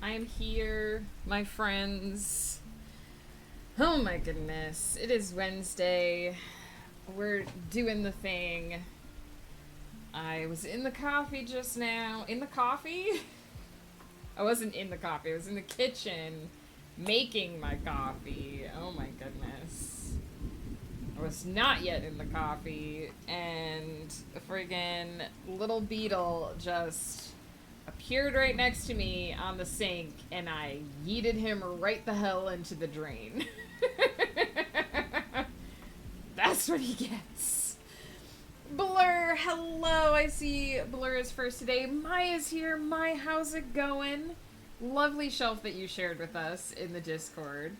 I'm here, my friends. Oh my goodness. It is Wednesday. We're doing the thing. I was in the coffee just now. In the coffee? I wasn't in the coffee. I was in the kitchen making my coffee. Oh my goodness. I was not yet in the coffee, and a friggin' little beetle just appeared right next to me on the sink, and I yeeted him right the hell into the drain. That's what he gets. Blur, hello. I see Blur is first today. Maya's here. Maya, how's it going? Lovely shelf that you shared with us in the Discord.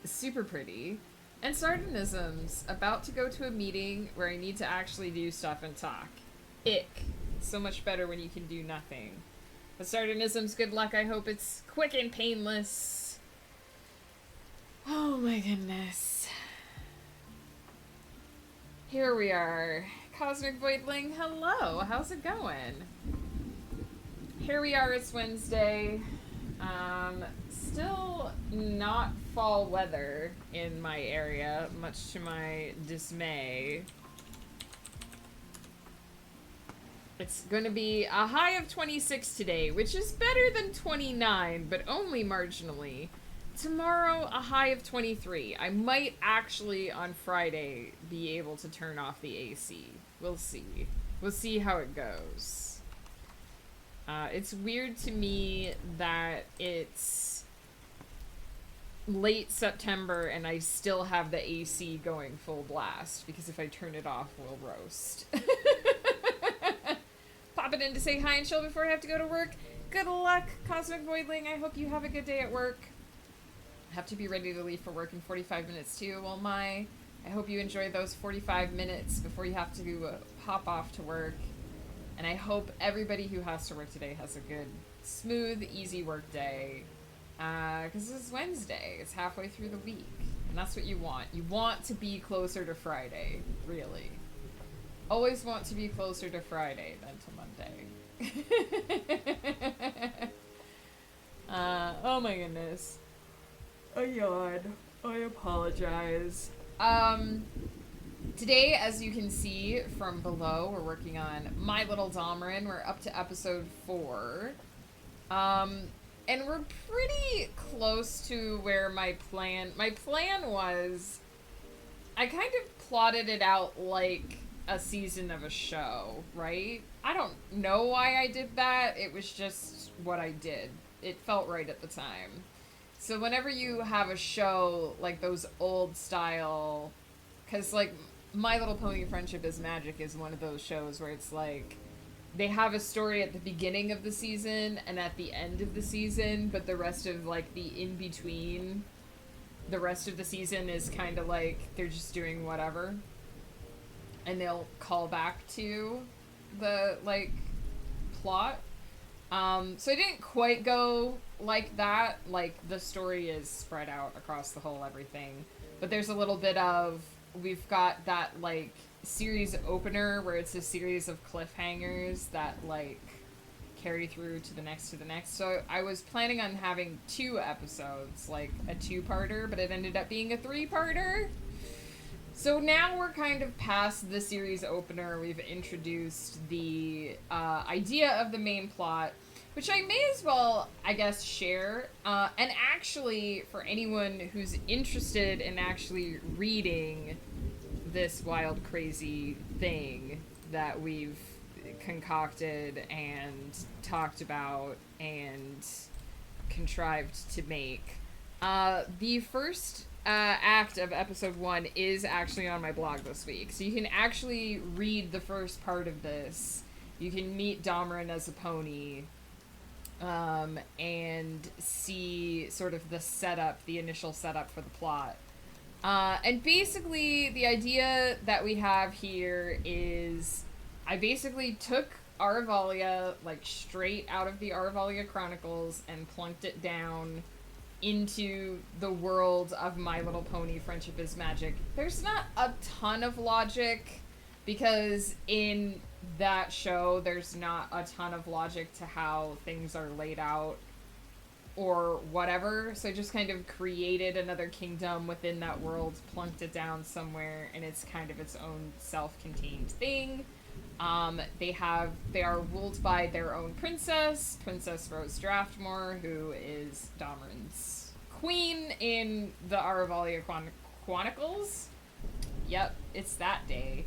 Super pretty. And Sardonisms, about to go to a meeting where I need to actually do stuff and talk. Ick. So much better when you can do nothing. But Sardonisms, good luck. I hope it's quick and painless. Oh my goodness. Here we are. Cosmic Voidling, hello. How's it going? Here we are, it's Wednesday. Still not fall weather in my area, much to my dismay. It's going to be a high of 26 today, which is better than 29, but only marginally. Tomorrow, a high of 23. I might actually, on Friday, be able to turn off the AC. We'll see. We'll see how it goes. It's weird to me that it's late September and I still have the AC going full blast, because if I turn it off, we'll roast. Pop it in to say hi and chill before I have to go to work. Good luck, Cosmic Voidling. I hope you have a good day at work. I have to be ready to leave for work in 45 minutes too. Well, I hope you enjoy those 45 minutes before you have to hop off to work. And I hope everybody who has to work today has a good, smooth, easy work day. Because it's Wednesday. It's halfway through the week. And that's what you want. You want to be closer to Friday, really. Always want to be closer to Friday than to Monday. Oh my goodness. I yawned. I apologize. Today, as you can see from below, we're working on My Little Domerin. We're up to episode 4. And we're pretty close to where my plan was, I kind of plotted it out like a season of a show, right? I don't know why I did that. It was just what I did. It felt right at the time. So whenever you have a show like those old style, because like My Little Pony Friendship is Magic is one of those shows where it's like they have a story at the beginning of the season and at the end of the season, but the rest of like the in-between, the rest of the season is kind of like they're just doing whatever. And they'll call back to the like plot. So I didn't quite go like that. Like the story is spread out across the whole everything. But there's a little bit of, we've got that like series opener where it's a series of cliffhangers that like carry through to the next. So I was planning on having 2 episodes, like a 2-parter, but it ended up being a 3-parter. So now we're kind of past the series opener. We've introduced the idea of the main plot, which I may as well, I guess, share. And actually, for anyone who's interested in actually reading this wild, crazy thing that we've concocted and talked about and contrived to make, the first act of episode 1 is actually on my blog this week. So you can actually read the first part of this. You can meet Domerin as a pony, and see sort of the initial setup for the plot. And basically the idea that we have here is I basically took Aravalia like straight out of the Aravalia Chronicles and plunked it down into the world of My Little Pony Friendship is Magic. There's not a ton of logic, because in that show there's not a ton of logic to how things are laid out or whatever. So I just kind of created another kingdom within that world, plunked it down somewhere, and it's kind of its own self-contained thing. They are ruled by their own princess, Princess Rose Draftmore, who is Domerin's queen in the Aravalia Chronicles. Yep, it's that day.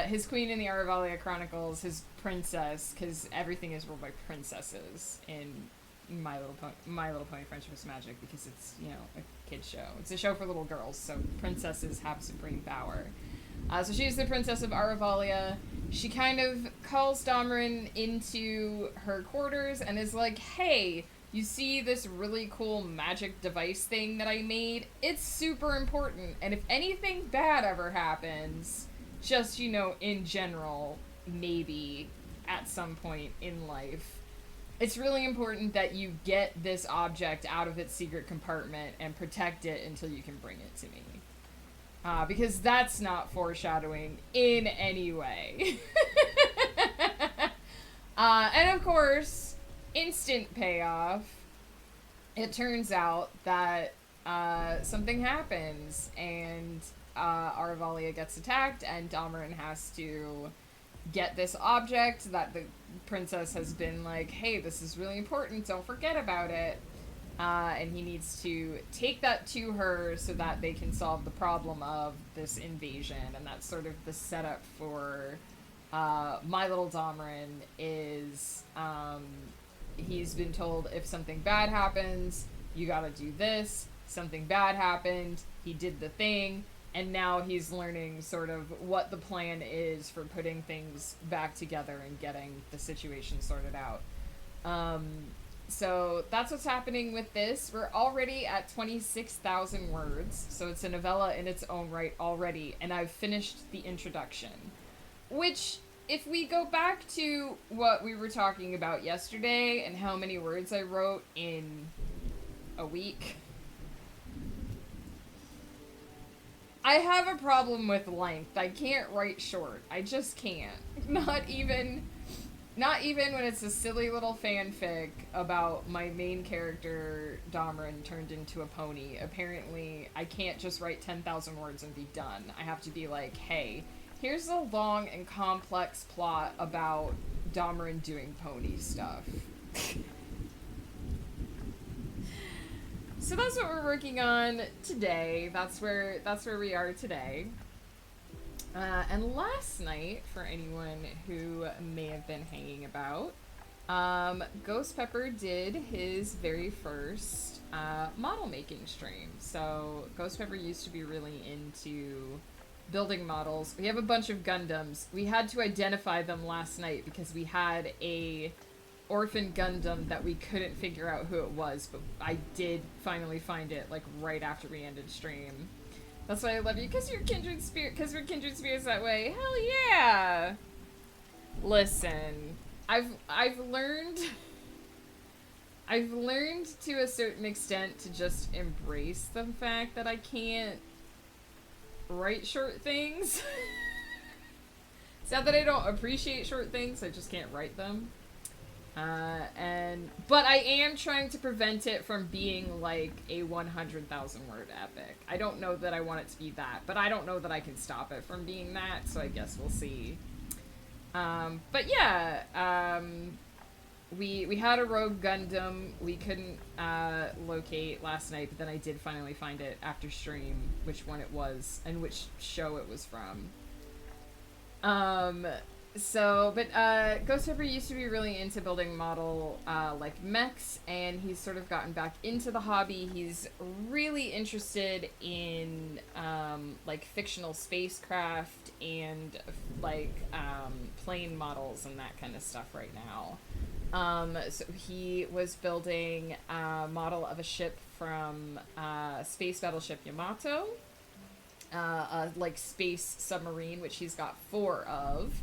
His queen in the Aravalia Chronicles, his princess, because everything is ruled by princesses in My Little Pony Friendship is Magic, because it's, you know, a kid's show. It's a show for little girls, so princesses have supreme power. So she's the princess of Aravalia. She kind of calls Domerin into her quarters and is like, hey, you see this really cool magic device thing that I made? It's super important, and if anything bad ever happens, just, you know, in general, maybe at some point in life, it's really important that you get this object out of its secret compartment and protect it until you can bring it to me. Because that's not foreshadowing in any way. And of course, instant payoff. It turns out that something happens, and Aravalia gets attacked, and Domerin has to get this object that the princess has been like, hey, this is really important, don't forget about it. And he needs to take that to her so that they can solve the problem of this invasion. And that's sort of the setup for My Little Domerin is he's been told if something bad happens, you gotta do this. Something bad happened, he did the thing, and now he's learning sort of what the plan is for putting things back together and getting the situation sorted out. So that's what's happening with this. We're already at 26,000 words, so it's a novella in its own right already, and I've finished the introduction. Which, if we go back to what we were talking about yesterday and how many words I wrote in a week, I have a problem with length. I can't write short. I just can't. Not even when it's a silly little fanfic about my main character, Domerin, turned into a pony. Apparently, I can't just write 10,000 words and be done. I have to be like, hey, here's a long and complex plot about Domerin doing pony stuff. So that's what we're working on today. That's where we are today. And last night, for anyone who may have been hanging about, Ghost Pepper did his very first model making stream. So Ghost Pepper used to be really into building models. We have a bunch of Gundams. We had to identify them last night because we had a orphan Gundam that we couldn't figure out who it was, but I did finally find it, like, right after we ended stream. That's why I love you, because you're kindred spirit, because we're kindred spirits that way. Hell yeah! Listen, I've learned to a certain extent to just embrace the fact that I can't write short things. It's not that I don't appreciate short things, I just can't write them. But I am trying to prevent it from being like a 100,000 word epic. I don't know that I want it to be that, but I don't know that I can stop it from being that, so I guess we'll see. But yeah, we had a rogue Gundam we couldn't locate last night, but then I did finally find it after stream, which one it was and which show it was from. Ghost Pepper used to be really into building model, like, mechs, and he's sort of gotten back into the hobby. He's really interested in, like, fictional spacecraft and, like, plane models and that kind of stuff right now. So he was building a model of a ship from, Space Battleship Yamato, like, space submarine, which he's got 4 of.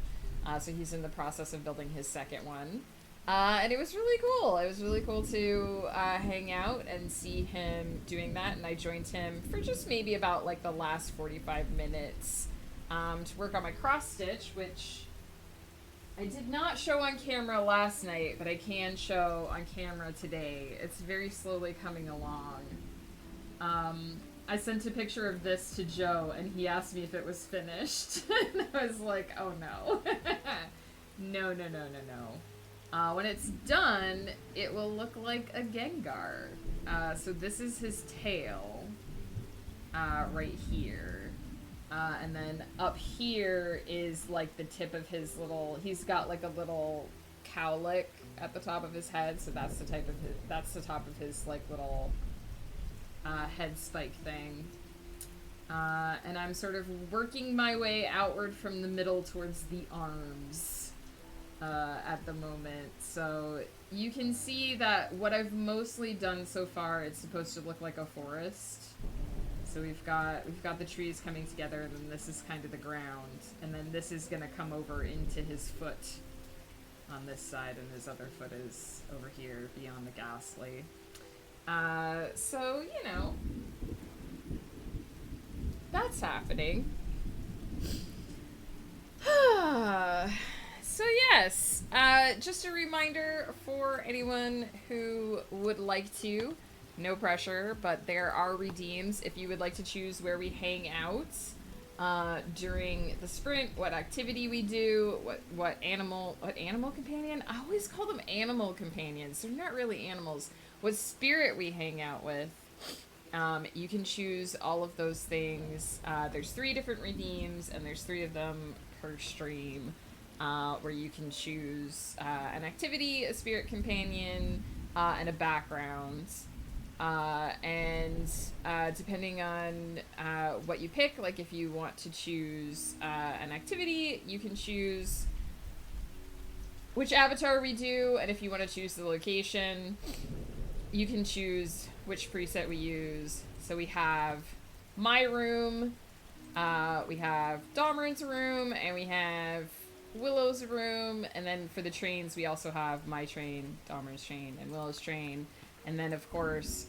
So he's in the process of building his second one. And it was really cool. It was really cool to hang out and see him doing that. And I joined him for just maybe about like the last 45 minutes to work on my cross stitch, which I did not show on camera last night, but I can show on camera today. It's very slowly coming along. I sent a picture of this to Joe, and he asked me if it was finished. And I was like, oh no. No, no, no, no, no. When it's done, it will look like a Gengar. So this is his tail, right here. And then up here is like the tip of his little, he's got like a little cowlick at the top of his head, so that's the top of his like little head spike thing. And I'm sort of working my way outward from the middle towards the arms at the moment. So you can see that what I've mostly done so far, it's supposed to look like a forest. So we've got the trees coming together, and then this is kind of the ground, and then this is gonna come over into his foot on this side, and his other foot is over here beyond the ghastly. So, you know, that's happening. So yes, just a reminder for anyone who would like to, no pressure, but there are redeems if you would like to choose where we hang out during the sprint, what activity we do, what animal companion? I always call them animal companions. They're not really animals. What spirit we hang out with. You can choose all of those things. There's 3 different redeems, and there's 3 of them per stream, where you can choose an activity, a spirit companion, and a background. And depending on what you pick, like if you want to choose an activity, you can choose which avatar we do, and if you want to choose the location, you can choose which preset we use. So we have my room, we have Domerin's room, and we have Willow's room, and then for the trains we also have my train, Domerin's train, and Willow's train. And then, of course,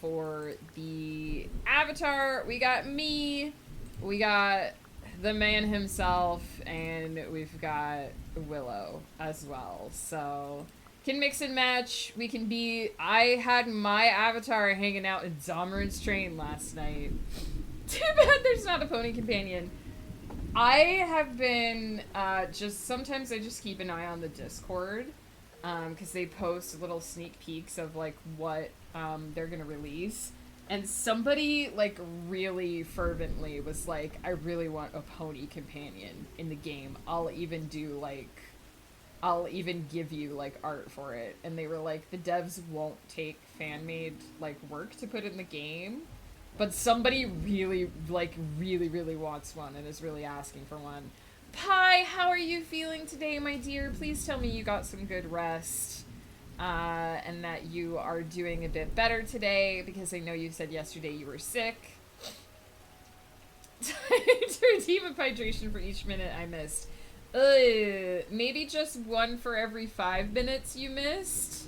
for the avatar, we got me, we got the man himself, and we've got Willow as well. So, can mix and match. We can be... I had my avatar hanging out in Domerin's train last night. Too bad there's not a pony companion. I have been sometimes I just keep an eye on the Discord. Because they post little sneak peeks of, like, what they're gonna release. And somebody, like, really fervently was like, I really want a pony companion in the game. I'll even give you, like, art for it. And they were like, the devs won't take fan-made, like, work to put in the game. But somebody really, like, really wants one and is really asking for one. Pi, how are you feeling today, my dear? Please tell me you got some good rest, and that you are doing a bit better today, because I know you said yesterday you were sick. To redeem a hydration for each minute I missed. Maybe just one for every 5 minutes you missed?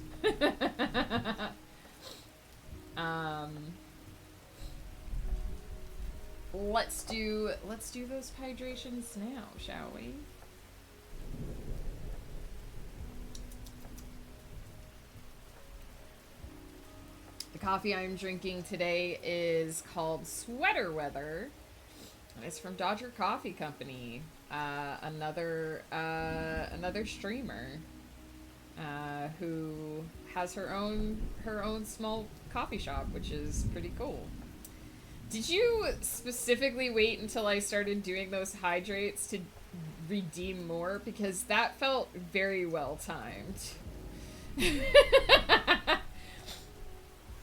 Let's do those hydrations now, shall we? The coffee I'm drinking today is called Sweater Weather, and it's from Dodger Coffee Company, another streamer who has her own small coffee shop, which is pretty cool. Did you specifically wait until I started doing those hydrates to redeem more? Because that felt very well timed.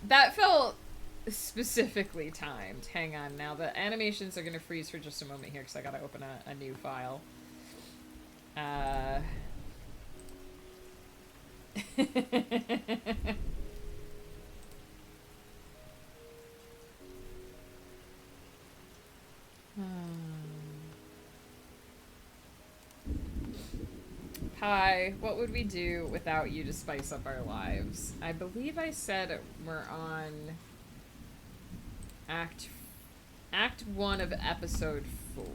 That felt specifically timed. Hang on, now the animations are gonna freeze for just a moment here because I gotta open a new file. Hi, what would we do without you to spice up our lives? I believe I said we're on Act 1 of Episode 4.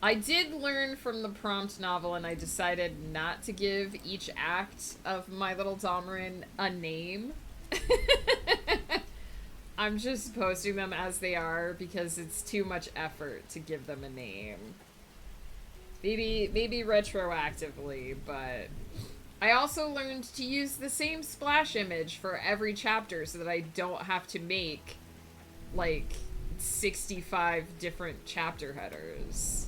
I did learn from the prompt novel, and I decided not to give each act of My Little Domerin a name. I'm just posting them as they are because it's too much effort to give them a name. Maybe retroactively, but I also learned to use the same splash image for every chapter so that I don't have to make like 65 different chapter headers.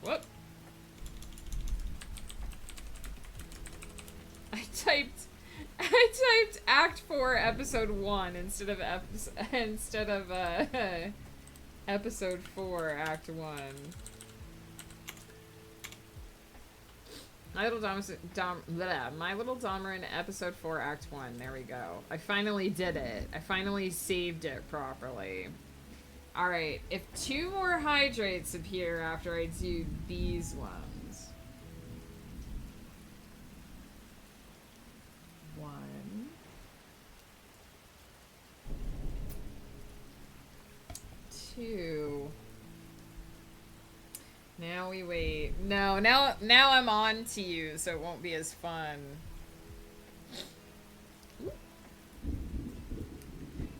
Whoop. I typed Act 4, Episode 1 instead of Episode 4, Act 1. My Little Domerin, Episode 4, Act 1. There we go. I finally did it. I finally saved it properly. Alright, if 2 more hydrates appear after I do these ones. 1. 2. Now we wait. No, now I'm on to you, so it won't be as fun.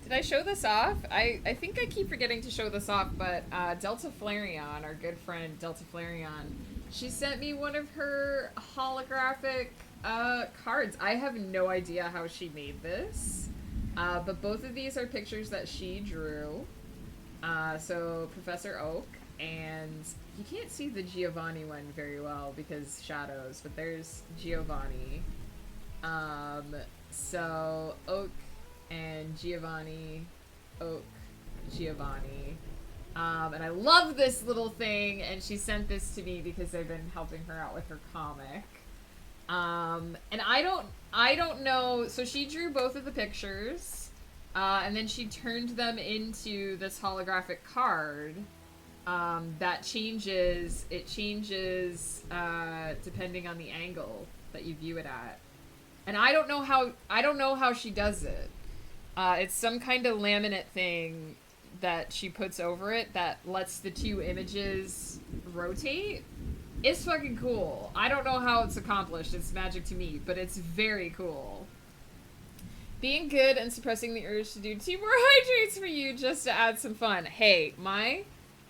Did I show this off? I think I keep forgetting to show this off, but Delta Flareon, our good friend Delta Flareon, she sent me one of her holographic cards. I have no idea how she made this, but both of these are pictures that she drew. So Professor Oak, and you can't see the Giovanni one very well because shadows, but there's Giovanni. So Oak and Giovanni, Oak, Giovanni. And I love this little thing, and she sent this to me because I've been helping her out with her comic. And I don't know, so she drew both of the pictures, and then she turned them into this holographic card, that changes depending on the angle that you view it at. And I don't know how she does it. It's some kind of laminate thing that she puts over it that lets the 2 images rotate. It's fucking cool. I don't know how it's accomplished. It's magic to me, but it's very cool. Being good and suppressing the urge to do 2 more hydrates for you just to add some fun. Hey,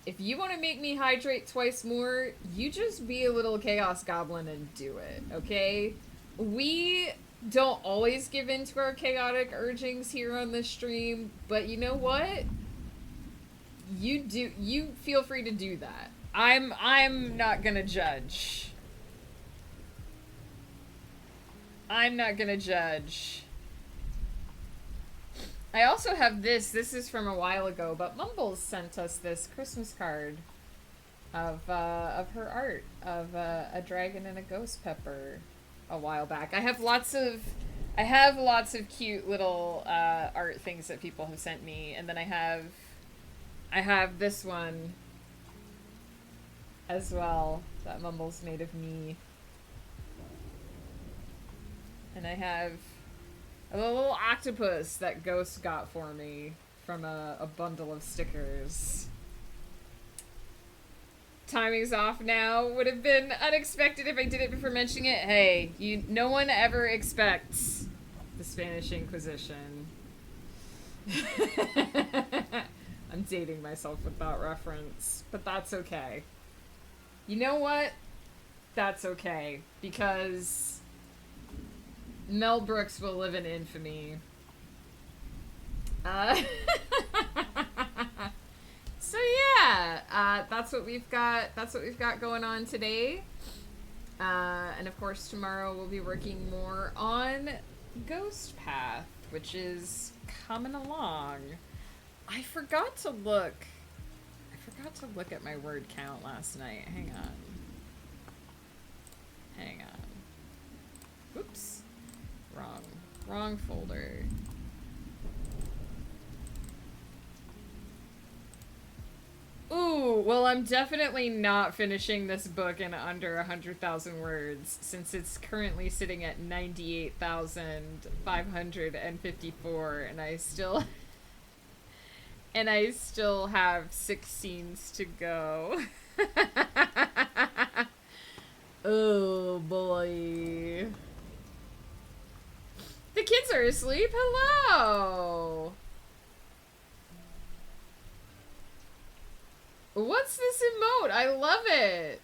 if you want to make me hydrate twice more, you just be a little chaos goblin and do it, okay? We don't always give in to our chaotic urgings here on this stream, but you know what? You feel free to do that. I'm not gonna judge. I'm not gonna judge. I also have this. This is from a while ago, but Mumbles sent us this Christmas card of her art of a dragon and a ghost pepper a while back. I have lots of cute little art things that people have sent me, and then I have this one as well that Mumbles made of me. And I have a little octopus that Ghost got for me from a bundle of stickers. Timing's off now. Would have been unexpected if I did it before mentioning it. Hey, no one ever expects the Spanish Inquisition. I'm dating myself with that reference, but that's okay. You know what? That's okay, because Mel Brooks will live in infamy. So yeah, that's what we've got. That's what we've got going on today. And of course, tomorrow we'll be working more on Ghost Path, which is coming along. I forgot to look at my word count last night. Hang on. Whoops. Wrong folder. Ooh, well, I'm definitely not finishing this book in under 100,000 words, since it's currently sitting at 98,554, and I still And I still have 6 scenes to go. Oh boy. The kids are asleep. Hello. What's this emote? I love it.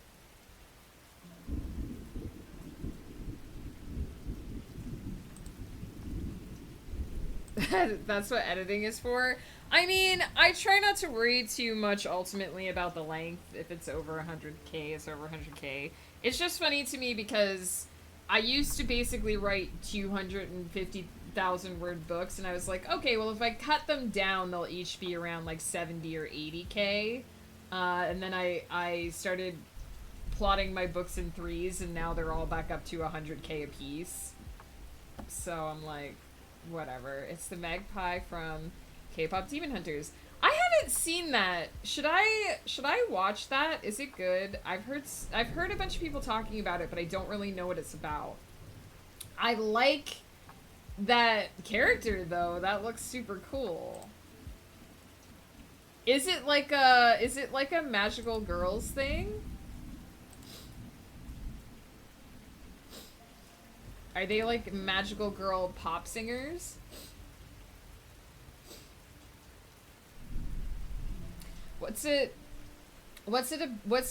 That's what editing is for. I mean, I try not to worry too much ultimately about the length. If it's over 100k, it's over 100k. It's just funny to me because I used to basically write 250,000 word books, and I was like, okay, well, if I cut them down, they'll each be around like 70 or 80k. And then I started plotting my books in threes, and now they're all back up to 100k a piece. So I'm like, whatever. It's the magpie from K-pop Demon Hunters. I haven't seen that. Should I watch that? Is it good? I've heard a bunch of people talking about it, but I don't really know what it's about. I like that character though. That looks super cool. Is it like a magical girls thing? Are they like magical girl pop singers? What's it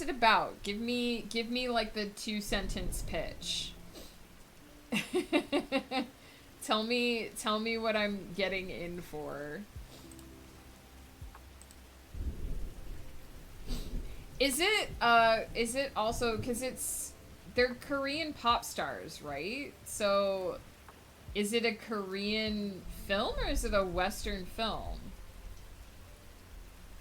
about? Give me like the 2-sentence pitch. Tell me what I'm getting in for. Is it also, cuz they're Korean pop stars, right? So is it a Korean film or is it a Western film?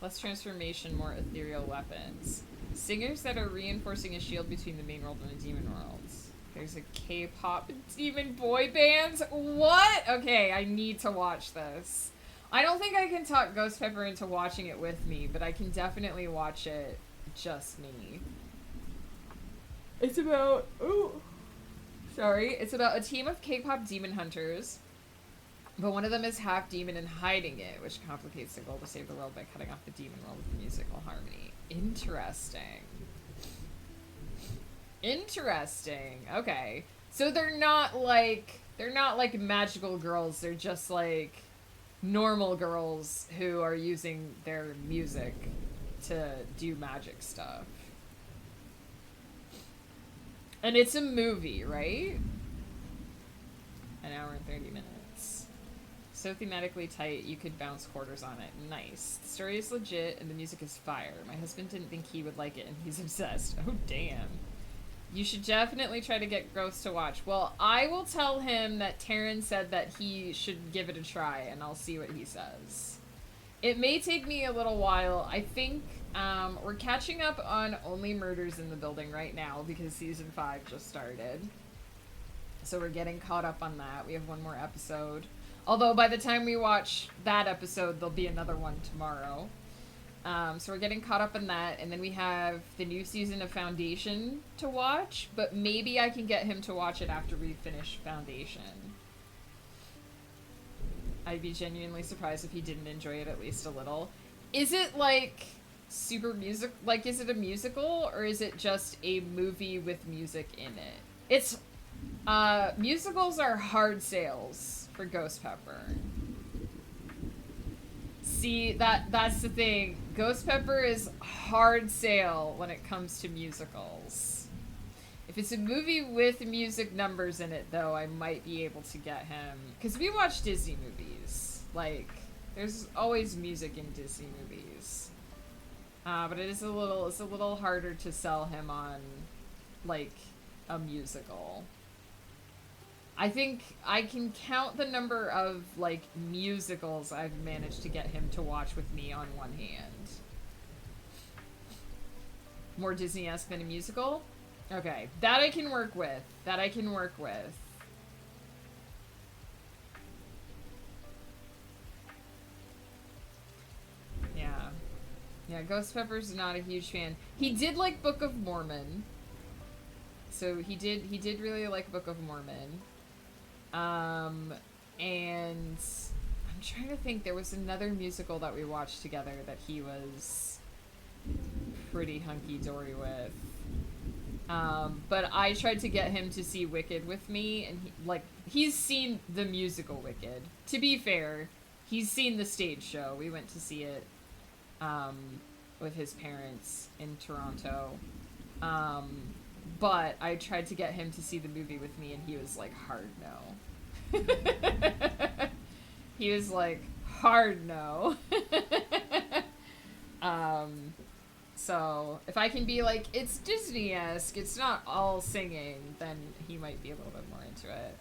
Less transformation, more ethereal weapons. Singers that are reinforcing a shield between the main world and the demon worlds. There's a K-pop demon boy band. What? Okay, I need to watch this. I don't think I can talk Ghost Pepper into watching it with me, but I can definitely watch it just me. It's about... Ooh. Sorry. It's about a team of K-pop demon hunters, but one of them is half demon and hiding it, which complicates their goal to save the world by cutting off the demon world with musical harmony. Interesting. Interesting. Okay. So they're not like magical girls. They're just like normal girls who are using their music to do magic stuff. And it's a movie, right? An hour and 30 minutes. So thematically tight, you could bounce quarters on it. Nice. The story is legit, and the music is fire. My husband didn't think he would like it, and he's obsessed. Oh, damn. You should definitely try to get Gross to watch. Well, I will tell him that Taryn said that he should give it a try, and I'll see what he says. It may take me a little while. I think we're catching up on Only Murders in the Building right now because season 5 just started. So we're getting caught up on that. We have one more episode. Although by the time we watch that episode, there'll be another one tomorrow. So we're getting caught up in that. And then we have the new season of Foundation to watch. But maybe I can get him to watch it after we finish Foundation. I'd be genuinely surprised if he didn't enjoy it at least a little. Is it like super music? Like, is it a musical or is it just a movie with music in it? It's musicals are hard sales for Ghost Pepper. See, that's the thing. Ghost Pepper is hard sale when it comes to musicals. If it's a movie with music numbers in it, though, I might be able to get him. Because we watch Disney movies. Like, there's always music in Disney movies. But it's a little harder to sell him on, like, a musical. I think I can count the number of, like, musicals I've managed to get him to watch with me on one hand. More Disney-esque than a musical? Okay, that I can work with. Yeah. Yeah, Ghost Pepper's not a huge fan. He did like Book of Mormon. So he did really like Book of Mormon. And I'm trying to think. There was another musical that we watched together that he was pretty hunky-dory with. But I tried to get him to see Wicked with me, and he's seen the musical Wicked. To be fair, he's seen the stage show. We went to see it with his parents in Toronto. But I tried to get him to see the movie with me, and he was like, hard no. He was like, hard no. So if I can be like, it's Disney-esque, it's not all singing, then he might be a little bit more into it.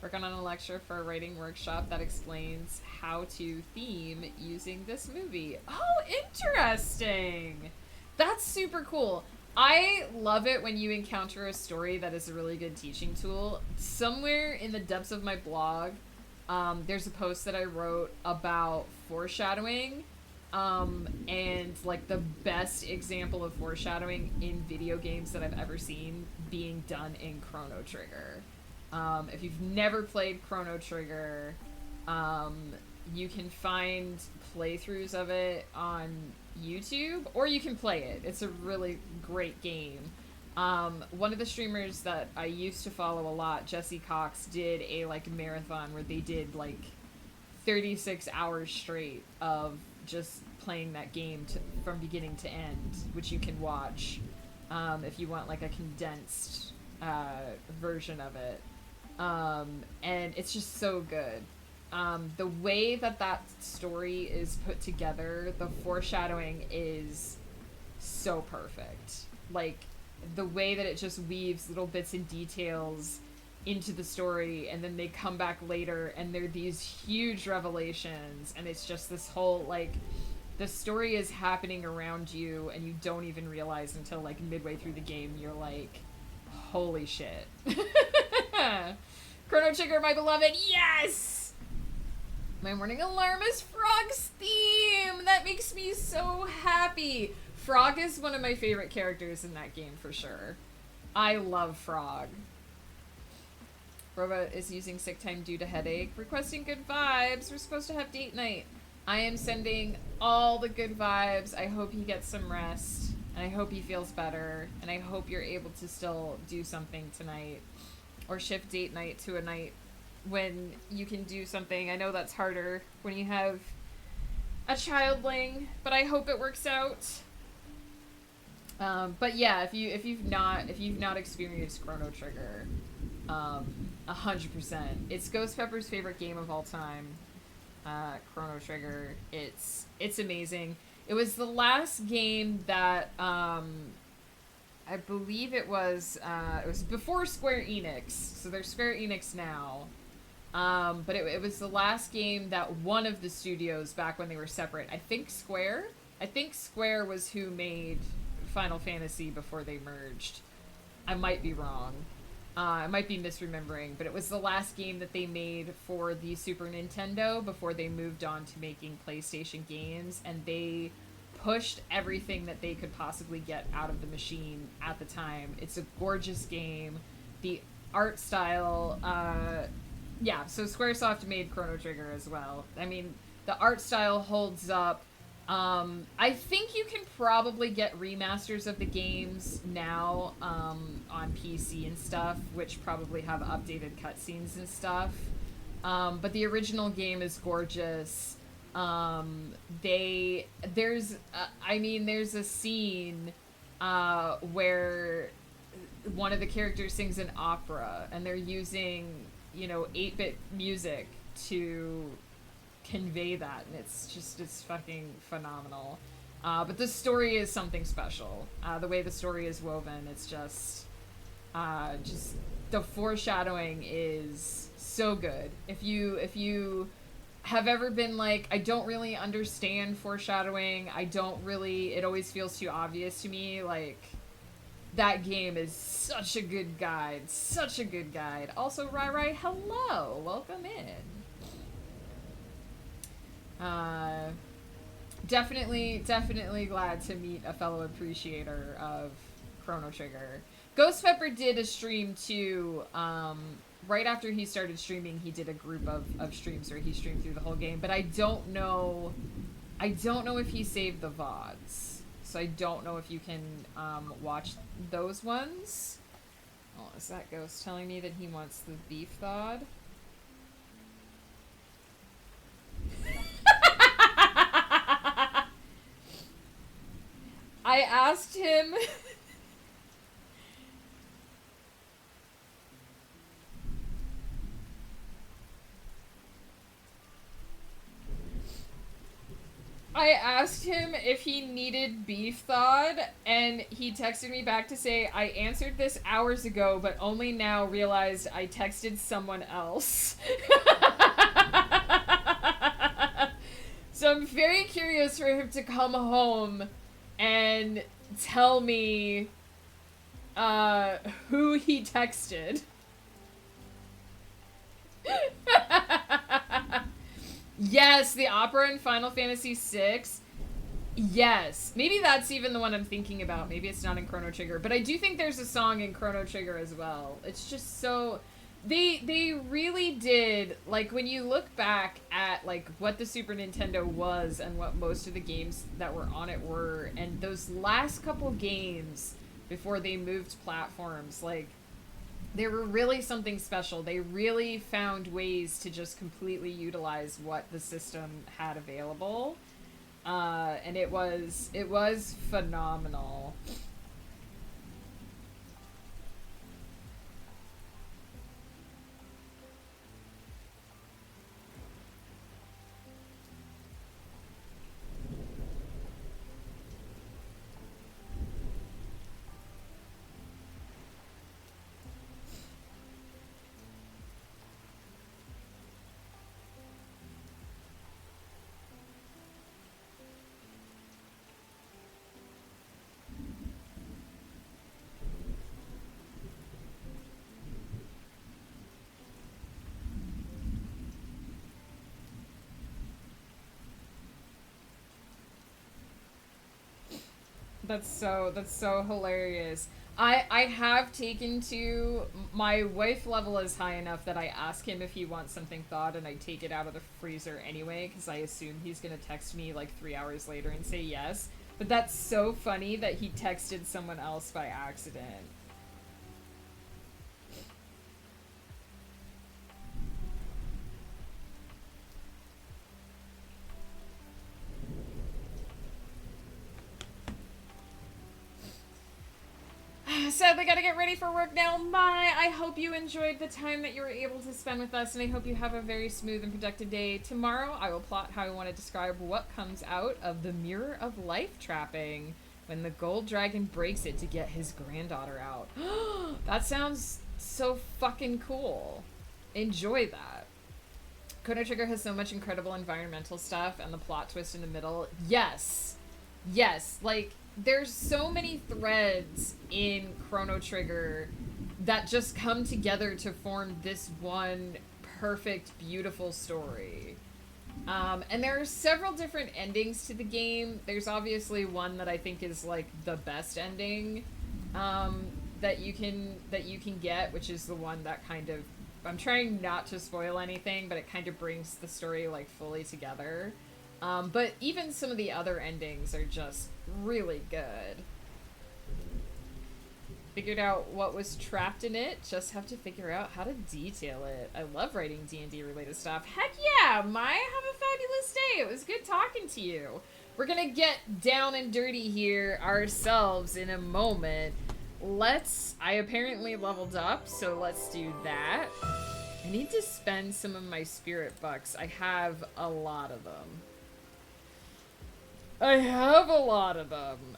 Working on a lecture for a writing workshop that explains how to theme using this movie. Oh, interesting! That's super cool. I love it when you encounter a story that is a really good teaching tool. Somewhere in the depths of my blog, there's a post that I wrote about foreshadowing, and like the best example of foreshadowing in video games that I've ever seen being done in Chrono Trigger. If you've never played Chrono Trigger, you can find playthroughs of it on YouTube, or you can play it. It's a really great game. One of the streamers that I used to follow a lot, Jesse Cox, did a marathon where they did 36 hours straight of just playing that game from beginning to end, which you can watch if you want a condensed version of it. And it's just so good. The way that story is put together, the foreshadowing is so perfect. The way that it just weaves little bits and details into the story, and then they come back later and they're these huge revelations, and it's just this whole the story is happening around you and you don't even realize until midway through the game you're like, holy shit. Chrono Trigger, my beloved, yes! My morning alarm is Frog's theme! That makes me so happy. Frog is one of my favorite characters in that game for sure. I love Frog. Robot is using sick time due to headache. Requesting good vibes. We're supposed to have date night. I am sending all the good vibes. I hope he gets some rest. And I hope he feels better. And I hope you're able to still do something tonight. Or shift date night to a night when you can do something. I know that's harder when you have a childling, but I hope it works out. But yeah, if you've not experienced Chrono Trigger, 100%. It's Ghost Pepper's favorite game of all time. Chrono Trigger. It's amazing. It was the last game that I believe it was before Square Enix, so they're Square Enix now. But it was the last game that one of the studios back when they were separate. I think Square was who made Final Fantasy before they merged. I might be wrong. I might be misremembering, but it was the last game that they made for the Super Nintendo before they moved on to making PlayStation games, and they pushed everything that they could possibly get out of the machine at the time. It's a gorgeous game. The art style, so Squaresoft made Chrono Trigger as well. I mean, the art style holds up. I think you can probably get remasters of the games now on PC and stuff, which probably have updated cutscenes and stuff. But the original game is gorgeous. There's a scene where one of the characters sings an opera, and they're using 8-bit music to convey that, and it's fucking phenomenal. But the story is something special. The way the story is woven, it's just the foreshadowing is so good. If you have ever been like, I don't really understand foreshadowing, it always feels too obvious to me, that game is such a good guide. Also, Rai, hello, welcome in. Definitely glad to meet a fellow appreciator of Chrono Trigger. Ghost Pepper did a stream too, right after he started streaming, he did a group of streams where he streamed through the whole game, but I don't know if he saved the VODs. So I don't know if you can watch those ones. Oh, is that Ghost telling me that he wants the beef thawed? I asked him... I asked him if he needed beef thawed, and he texted me back to say, I answered this hours ago, but only now realized I texted someone else. So I'm very curious for him to come home and tell me who he texted. Yes, the opera in Final Fantasy VI. Yes. Maybe that's even the one I'm thinking about. Maybe it's not in Chrono Trigger. But I do think there's a song in Chrono Trigger as well. It's just so... They really did... Like, when you look back at, like, what the Super Nintendo was and what most of the games that were on it were, and those last couple games before they moved platforms, like... They were really something special. They really found ways to just completely utilize what the system had available. And it was phenomenal. That's so hilarious. I have taken to... My wife level is high enough that I ask him if he wants something thawed, and I take it out of the freezer anyway, because I assume he's gonna text me like 3 hours later and say yes. But that's so funny that he texted someone else by accident. Sadly, gotta get ready for work now. Bye. I hope you enjoyed the time that you were able to spend with us, and I hope you have a very smooth and productive day. Tomorrow, I will plot how I want to describe what comes out of the Mirror of Life trapping when the gold dragon breaks it to get his granddaughter out. That sounds so fucking cool. Enjoy that. Chrono Trigger has so much incredible environmental stuff, and the plot twist in the middle. Yes. Yes. Like... There's so many threads in Chrono Trigger that just come together to form this one perfect, beautiful story. And there are several different endings to the game. There's obviously one that I think is like the best ending that you can get, which is the one that kind of... I'm trying not to spoil anything, but it kind of brings the story like fully together. But even some of the other endings are just really good. Figured out what was trapped in it. Just have to figure out how to detail it. I love writing D&D related stuff. Heck yeah, Mai, have a fabulous day. It was good talking to you. We're gonna get down and dirty here ourselves in a moment. I apparently leveled up, so let's do that. I need to spend some of my spirit bucks. I have a lot of them. I have a lot of them.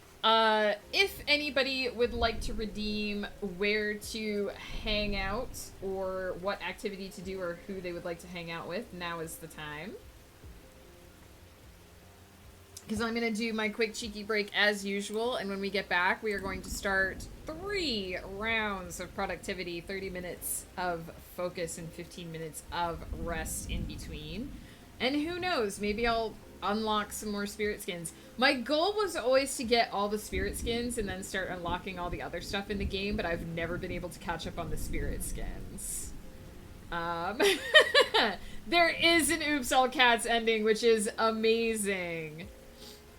If anybody would like to redeem where to hang out or what activity to do or who they would like to hang out with, now is the time. Because I'm going to do my quick cheeky break as usual, and when we get back, we are going to start 3 rounds of productivity, 30 minutes of focus, and 15 minutes of rest in between. And who knows, maybe I'll unlock some more spirit skins. My goal was always to get all the spirit skins and then start unlocking all the other stuff in the game, but I've never been able to catch up on the spirit skins. Um, there is an Oops All Cats ending, which is amazing.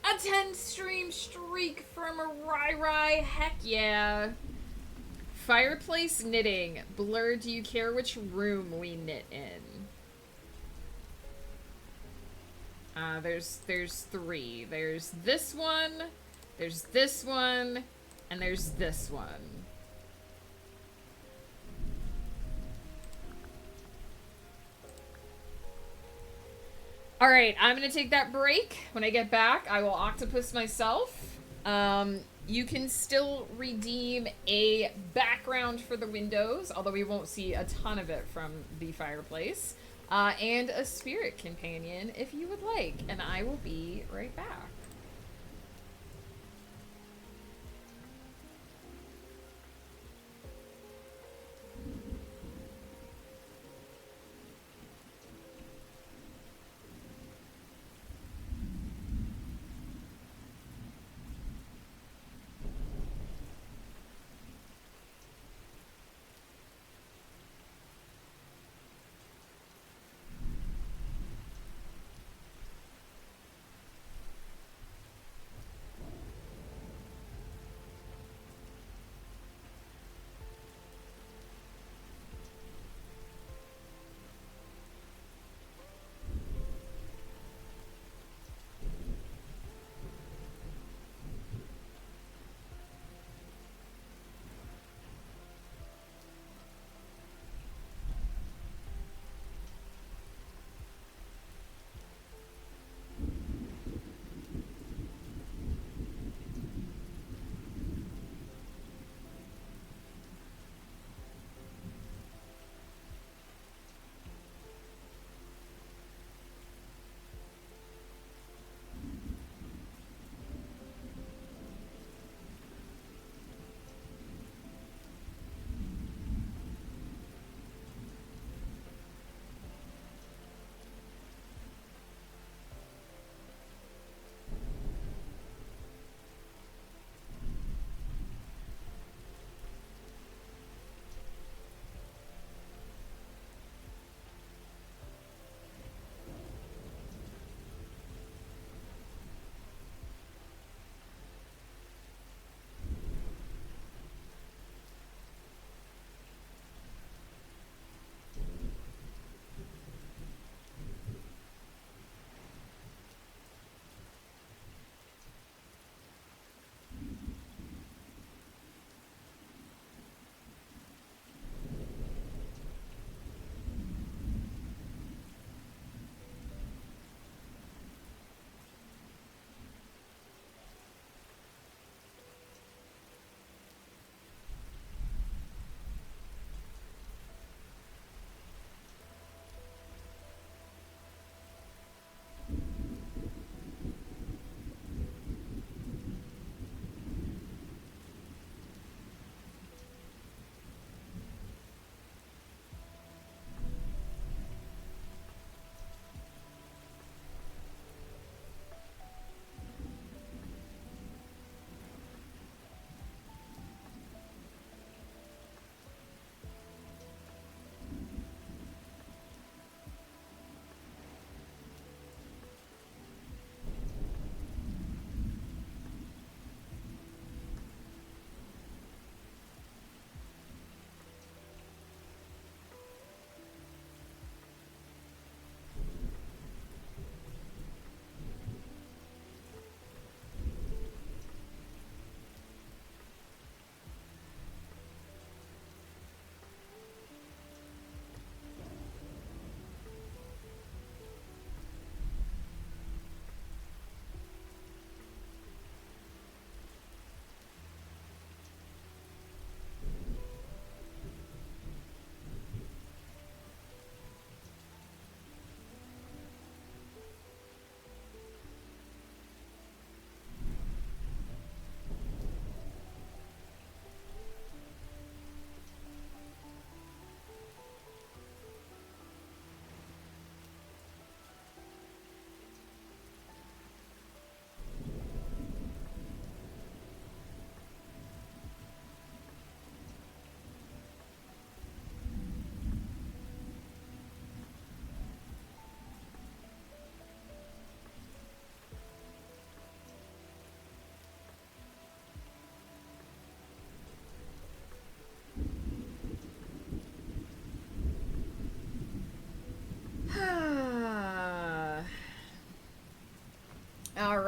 A 10 stream streak from a Rai. Heck yeah. Fireplace knitting. Blur, do you care which room we knit in? There's three. There's this one, there's this one, and there's this one. Alright, I'm gonna take that break. When I get back, I will octopus myself. You can still redeem a background for the windows, although we won't see a ton of it from the fireplace. And a spirit companion if you would like. And I will be right back.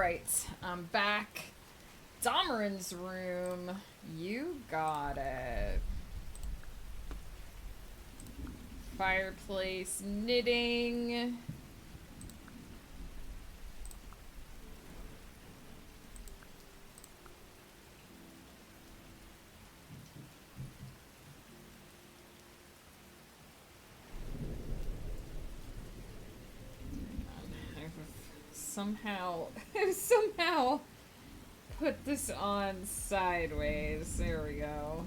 Alright, I'm back. Domerin's room. You got it. Fireplace, knitting. Somehow put this on sideways. There we go.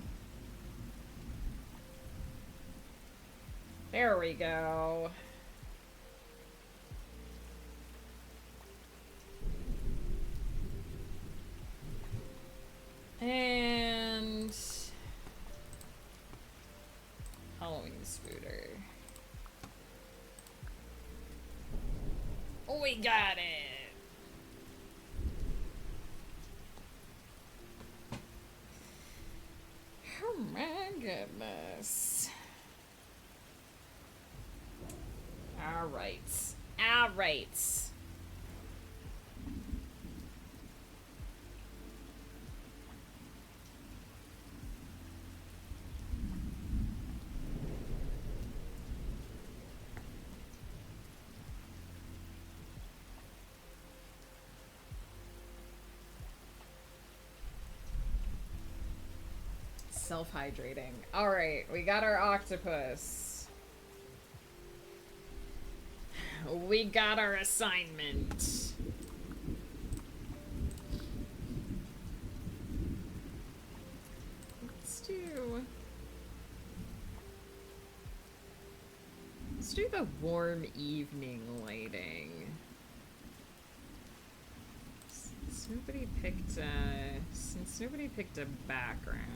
There we go. And Halloween spooter. Oh, we got it. Oh my goodness. Alright. Alright. Self-hydrating. Alright, we got our octopus. We got our assignment. Let's do the warm evening lighting. Since nobody picked a background.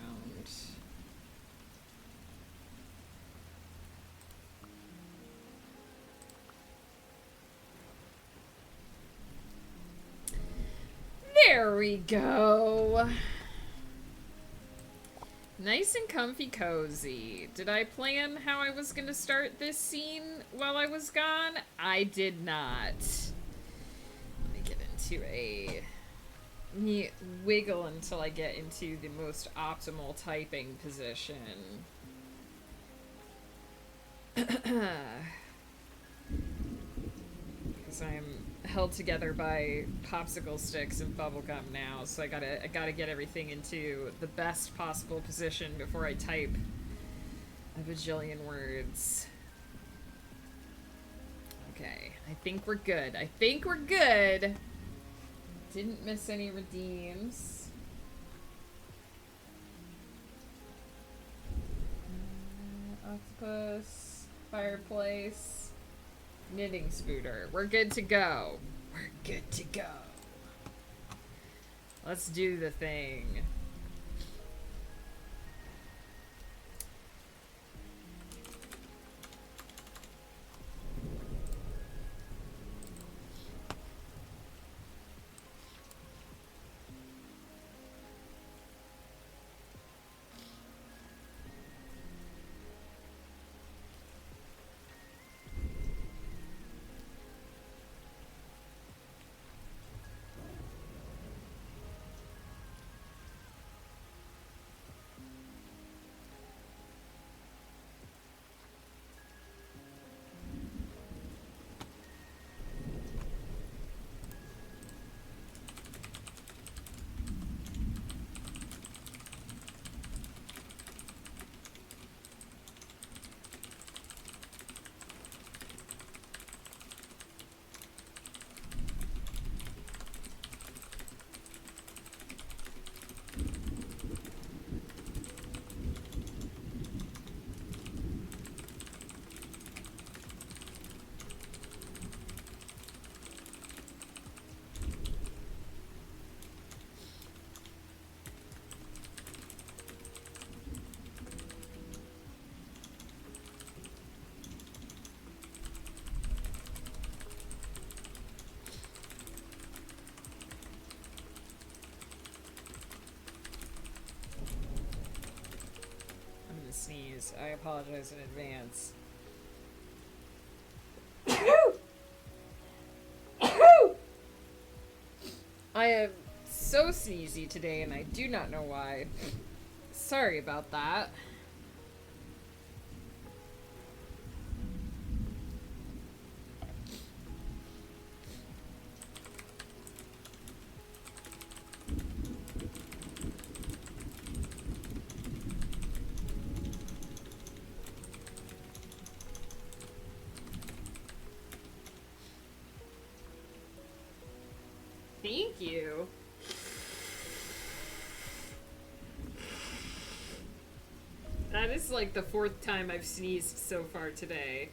There we go. Nice and comfy cozy. Did I plan how I was gonna start this scene while I was gone? I did not. Let me get into let me wiggle until I get into the most optimal typing position. Because I'm held together by popsicle sticks and bubblegum now, so I gotta get everything into the best possible position before I type a bajillion words. Okay, I think we're good. I think we're good. Didn't miss any redeems. Octopus, fireplace, knitting spooter. We're good to go. We're good to go. Let's do the thing. Sneeze. I apologize in advance. I am so sneezy today, and I do not know why. Sorry about that. Thank you. That is like the 4th time I've sneezed so far today.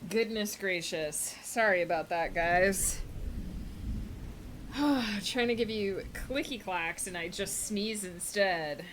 Goodness gracious. Sorry about that, guys. Trying to give you clicky clacks and I just sneeze instead.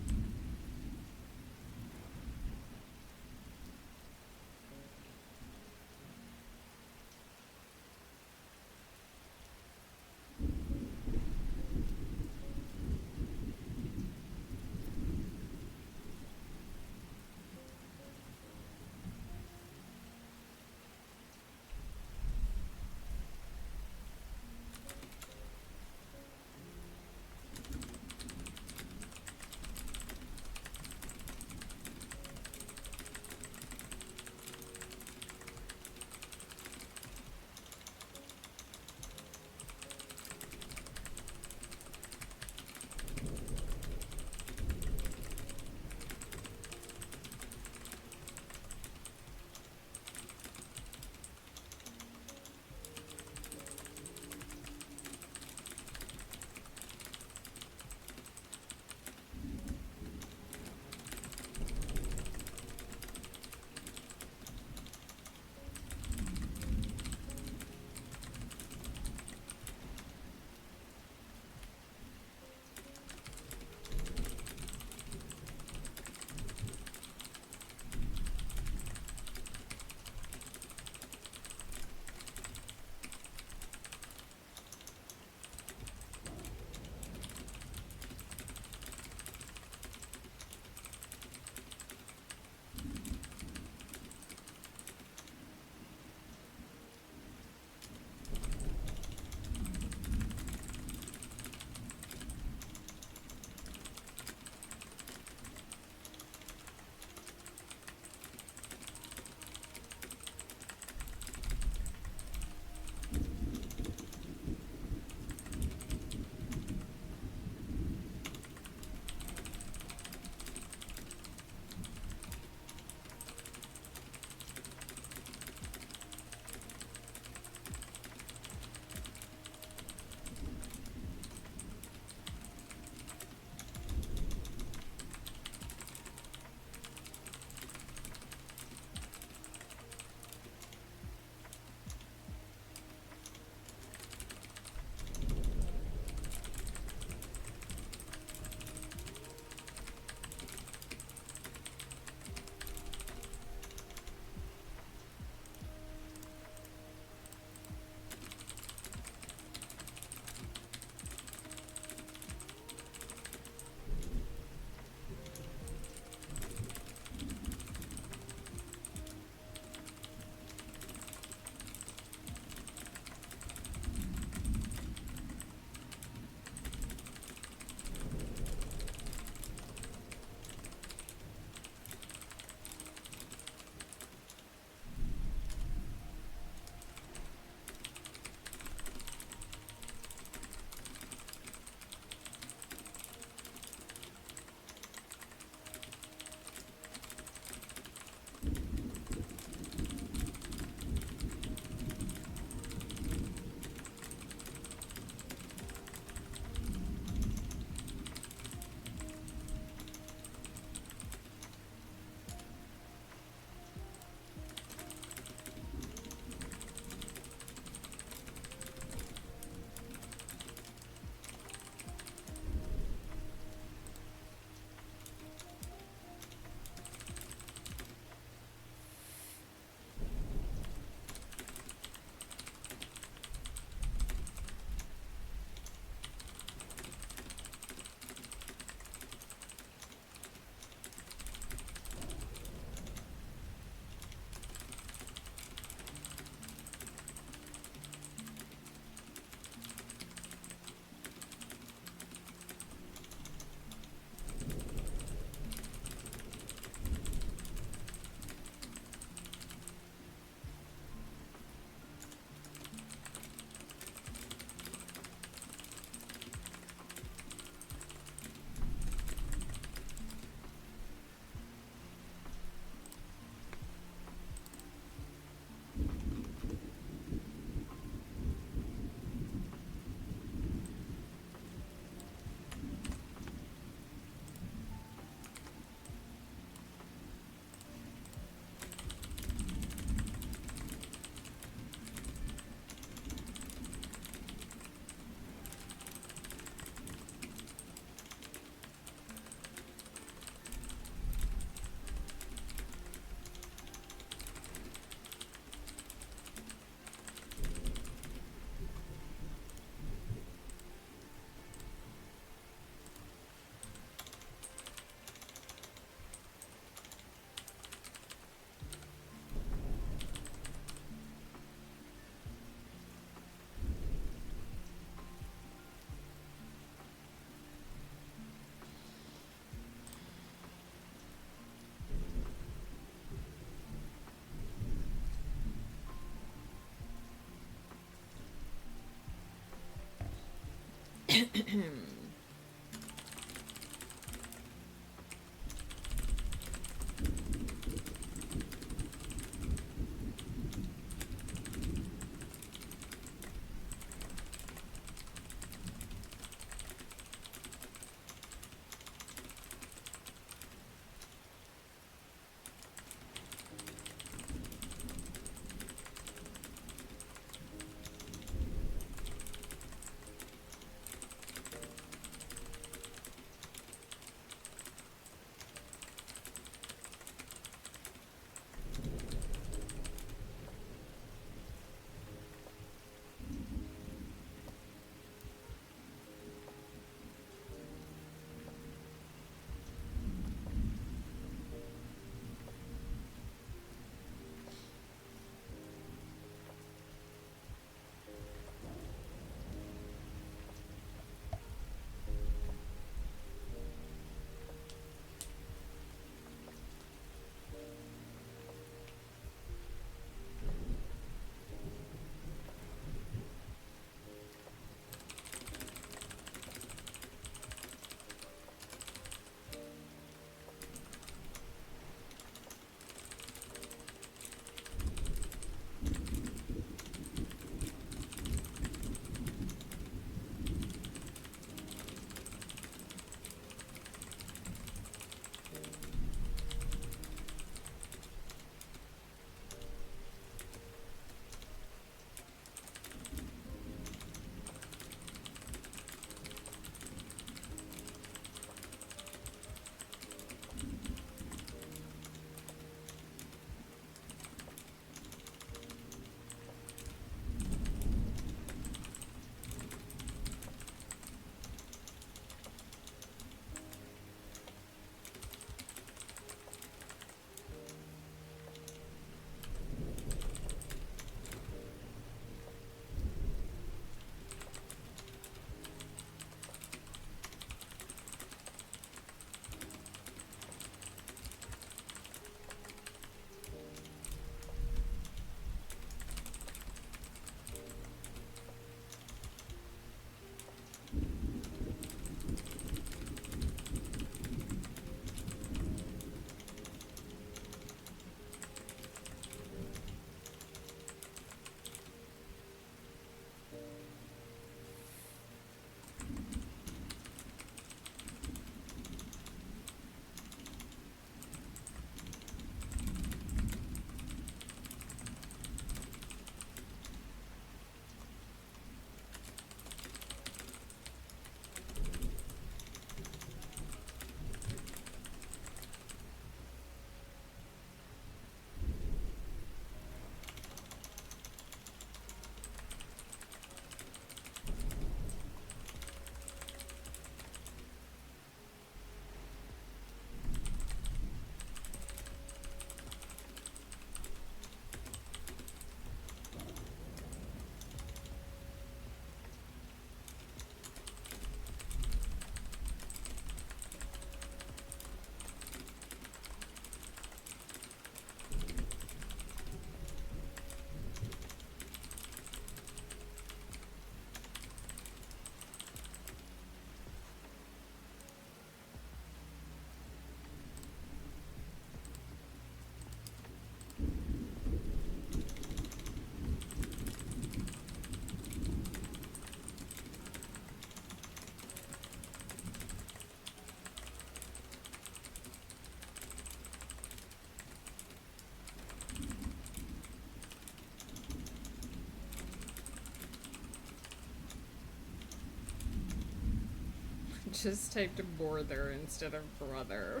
Just typed brother instead of brother.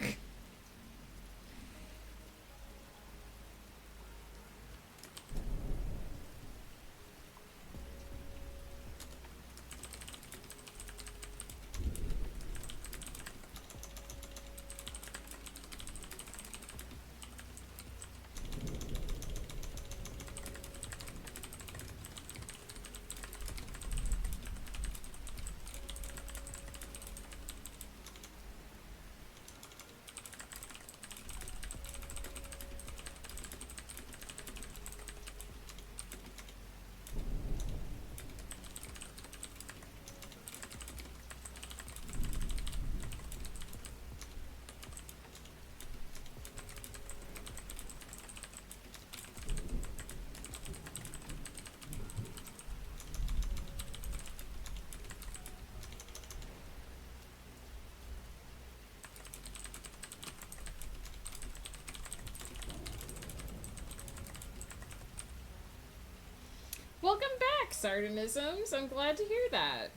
Sardonisms. I'm glad to hear that.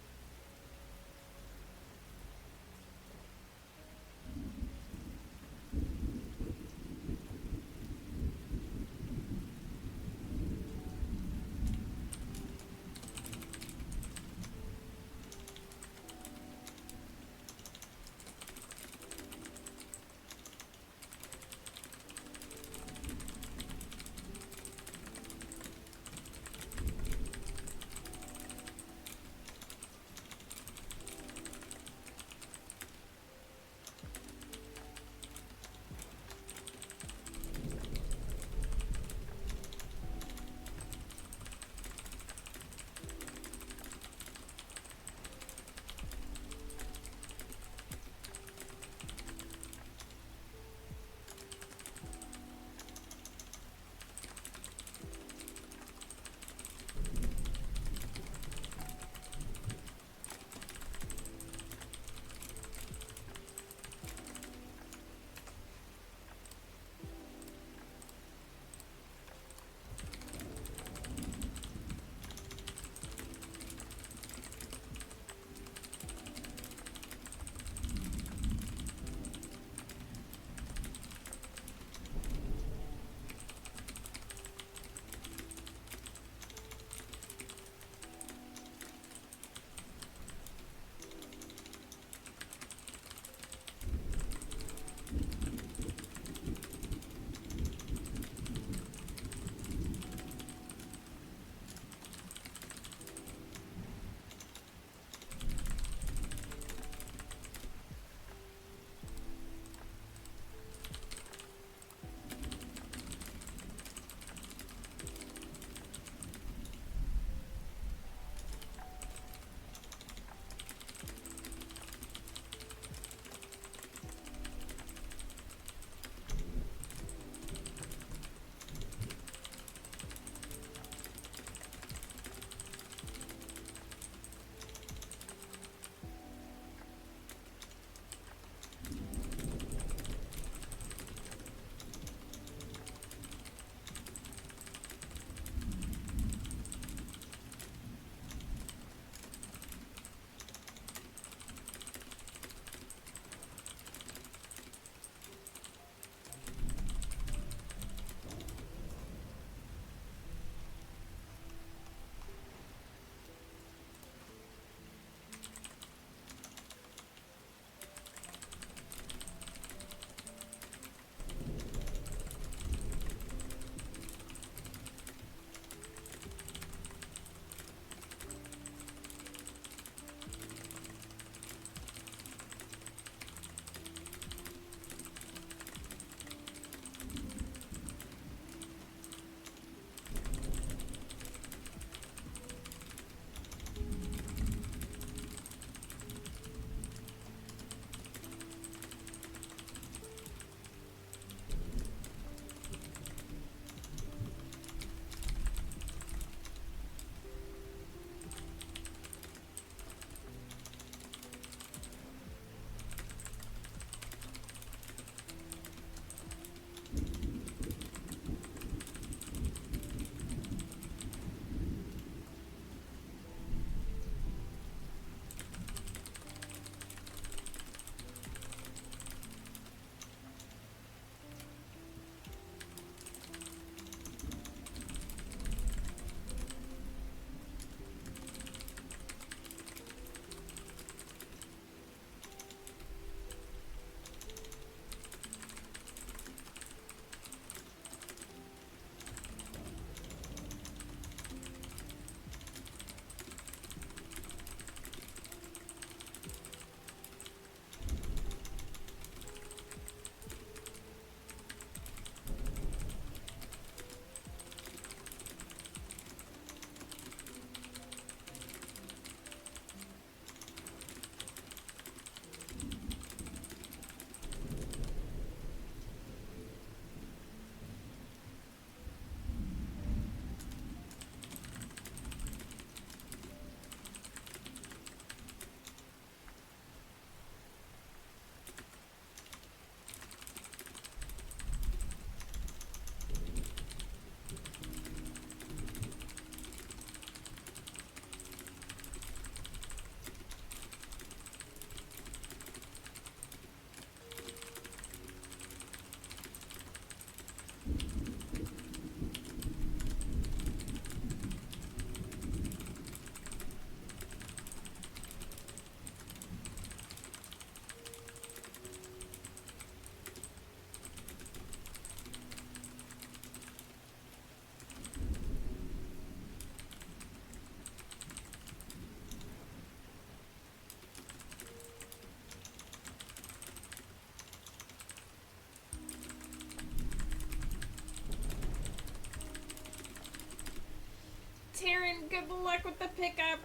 Good luck with the pickup.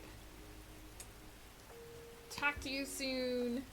Talk to you soon.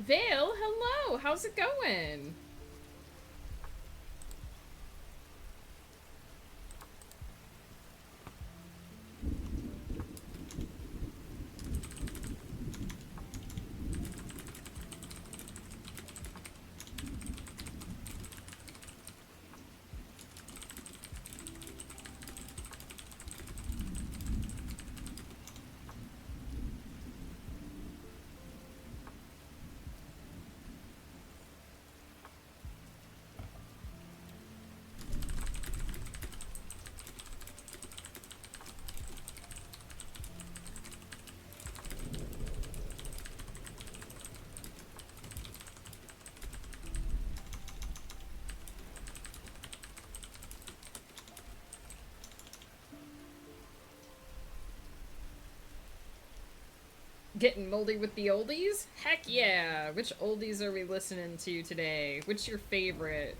Vale, hello! How's it going? Getting moldy with the oldies? Heck yeah! Which oldies are we listening to today? Which your favorite?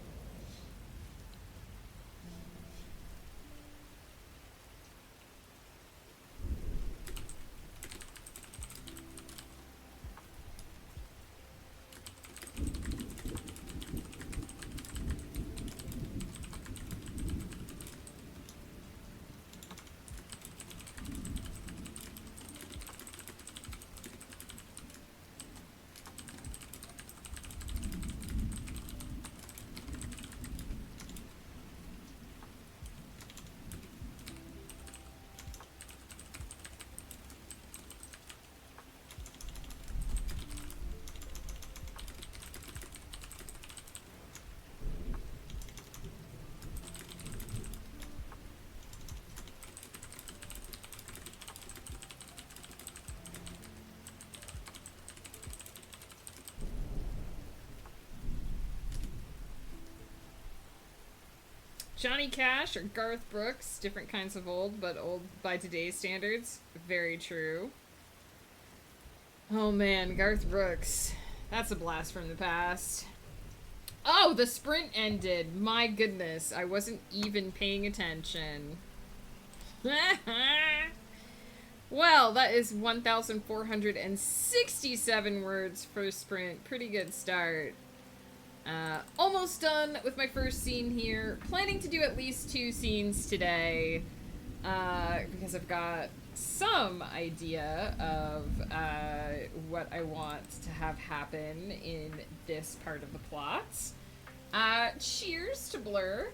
Johnny Cash or Garth Brooks? Different kinds of old, but old by today's standards. Very true. Oh man, Garth Brooks. That's a blast from the past. Oh, the sprint ended. My goodness, I wasn't even paying attention. Well, that is 1,467 words for sprint. Pretty good start. Almost done with my first scene here. Planning to do at least 2 scenes today. Because I've got some idea of what I want to have happen in this part of the plot. Cheers to Blur.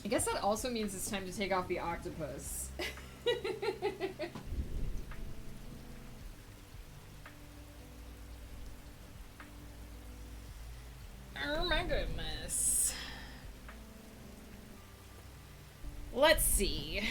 I guess that also means it's time to take off the octopus. Oh my goodness. Let's see.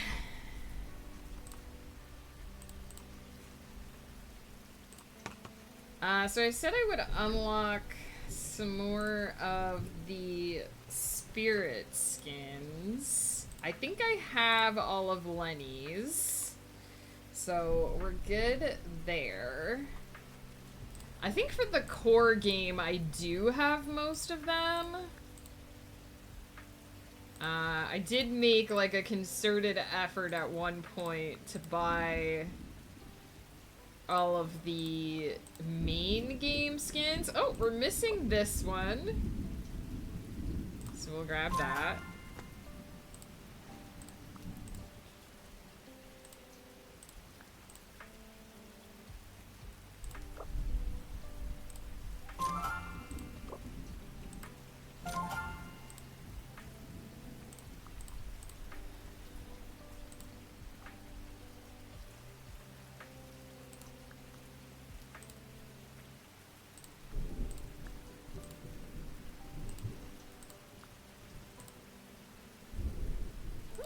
So I said I would unlock some more of the spirit skins. I think I have all of Lenny's. So we're good there. I think for the core game, I do have most of them. I did make like a concerted effort at one point to buy all of the main game skins. Oh, we're missing this one. So we'll grab that.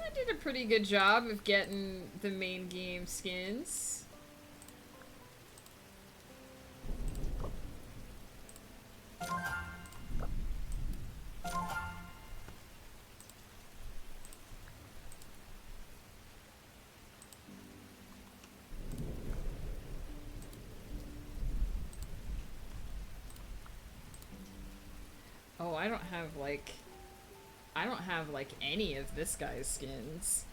I did a pretty good job of getting the main game skins. Oh, I don't have like any of this guy's skins.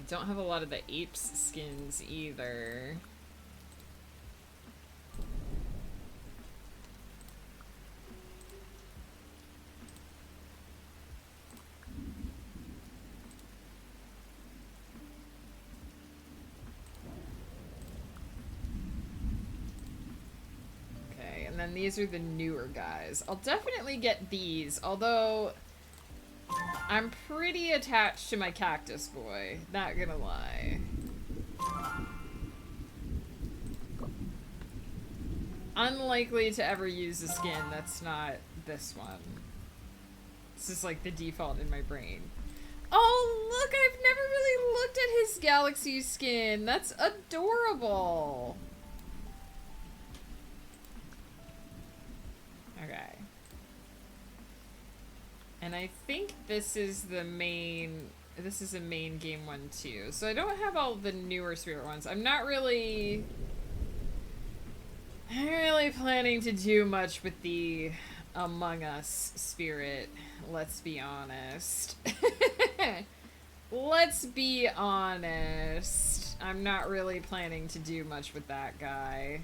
Don't have a lot of the apes skins either. Okay, and then these are the newer guys. I'll definitely get these, although I'm pretty attached to my cactus boy, not gonna lie. Unlikely to ever use a skin that's not this one. This is like the default in my brain. Oh, look, I've never really looked at his galaxy skin. That's adorable. Okay. And I think this is the main... This is a main game one, too. So I don't have all the newer spirit ones. I'm not really planning to do much with the Among Us spirit. Let's be honest. Let's be honest. I'm not really planning to do much with that guy.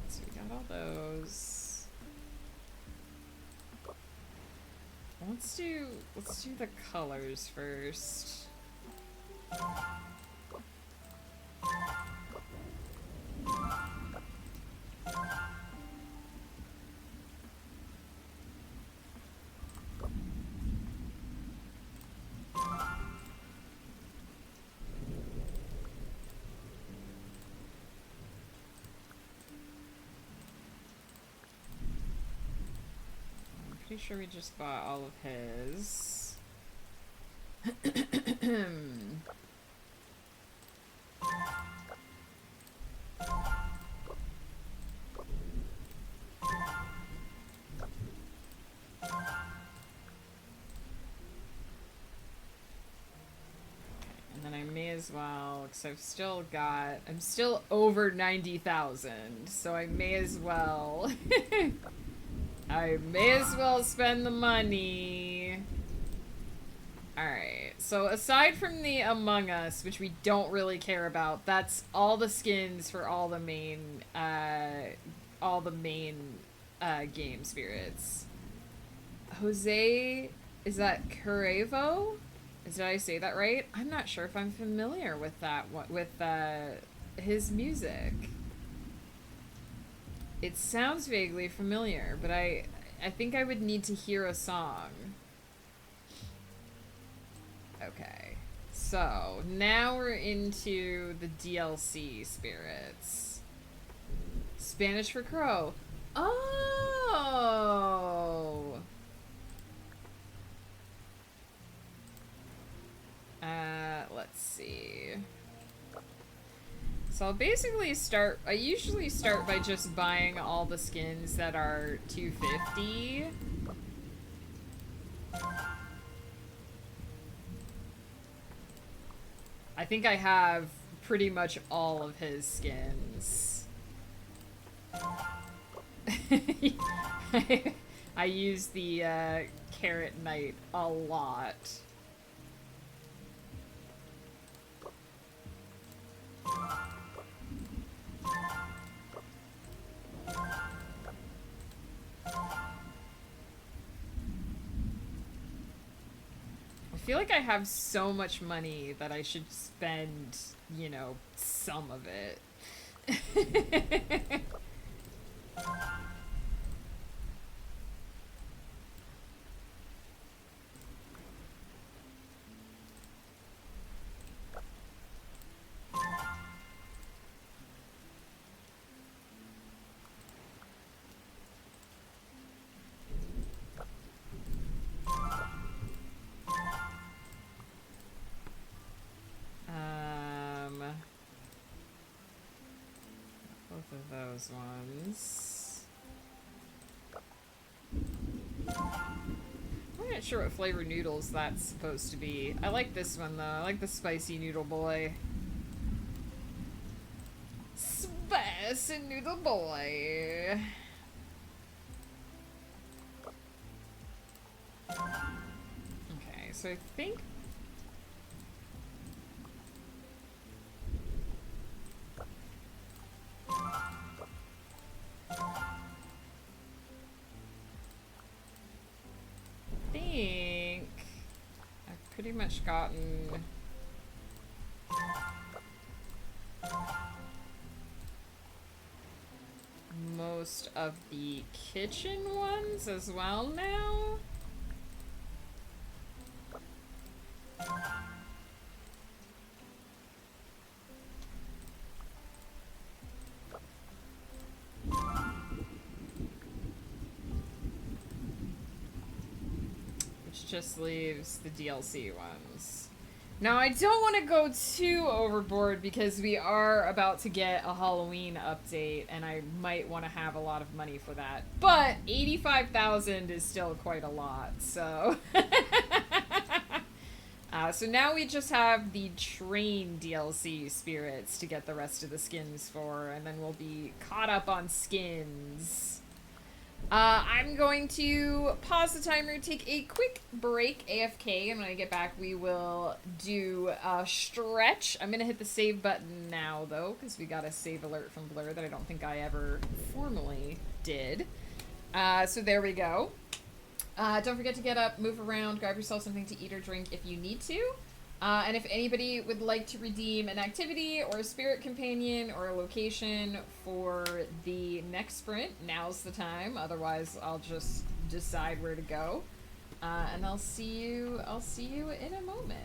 So we got all those. Let's do the colors first. Pretty sure we just bought all of his. And then I may as well, because I'm still over 90,000, so I may as well I may as well spend the money. Alright, so aside from the Among Us, which we don't really care about, that's all the skins for all the main game spirits. Jose, is that Curevo? Did I say that right? I'm not sure if I'm familiar with that, with his music. It sounds vaguely familiar, but I think I would need to hear a song. Okay. So, now we're into the DLC spirits. Spanish for crow. Oh! Let's see. So I'll basically I usually start by just buying all the skins that are $250. I think I have pretty much all of his skins. I use the Carrot Knight a lot. I feel like I have so much money that I should spend, you know, some of it. Both of those ones. I'm gonna quite sure what flavor noodles that's supposed to be. I like this one, though. I like the spicy noodle boy. Spicy noodle boy. Okay, so I think... I've pretty much gotten most of the kitchen ones as well now. Just leaves the DLC ones. Now, I don't want to go too overboard because we are about to get a Halloween update, and I might want to have a lot of money for that. But 85,000 is still quite a lot, so... so now we just have the train DLC spirits to get the rest of the skins for, and then we'll be caught up on skins. I'm going to pause the timer, take a quick break, AFK, and when I get back we will do a stretch. I'm going to hit the save button now, though, because we got a save alert from Blur that I don't think I ever formally did. So there we go. Don't forget to get up, move around, grab yourself something to eat or drink if you need to. And if anybody would like to redeem an activity or a spirit companion or a location for the next sprint, now's the time. Otherwise, I'll just decide where to go. And I'll see you in a moment.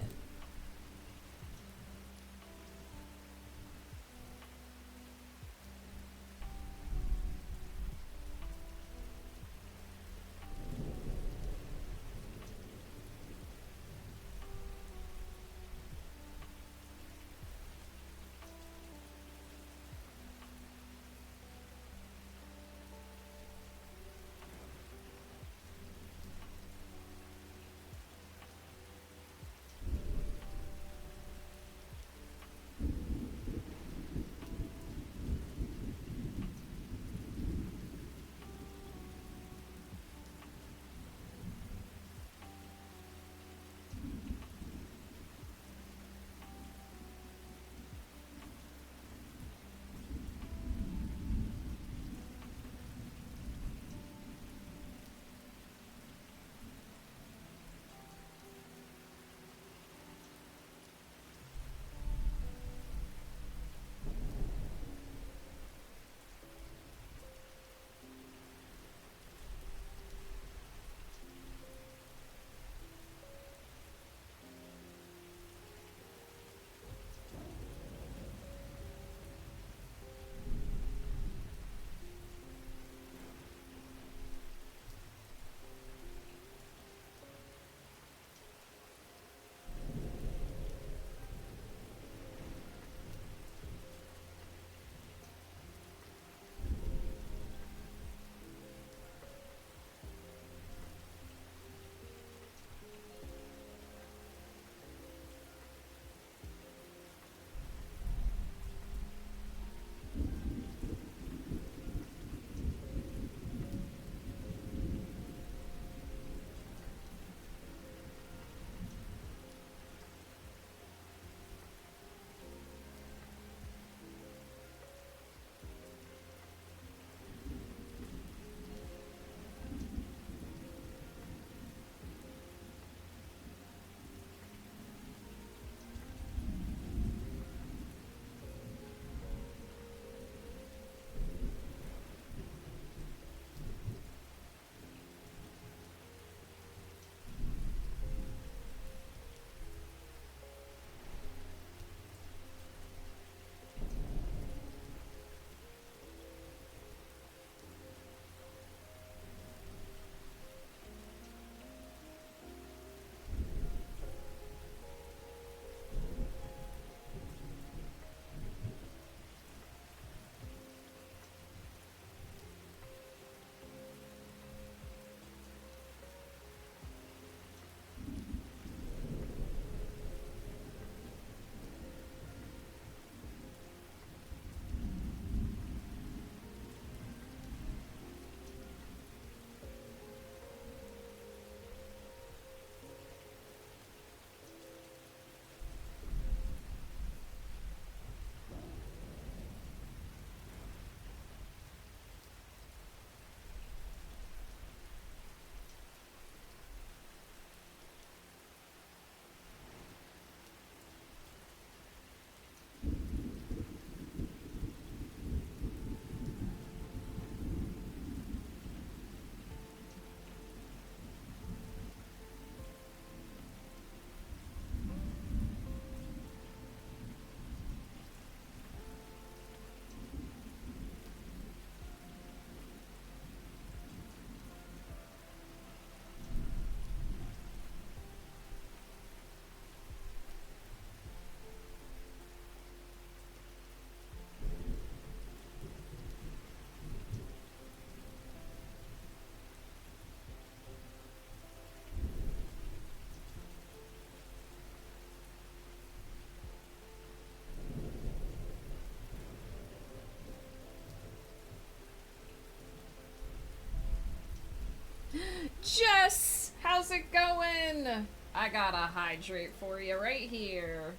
how's it going? I got a hydrate for you right here.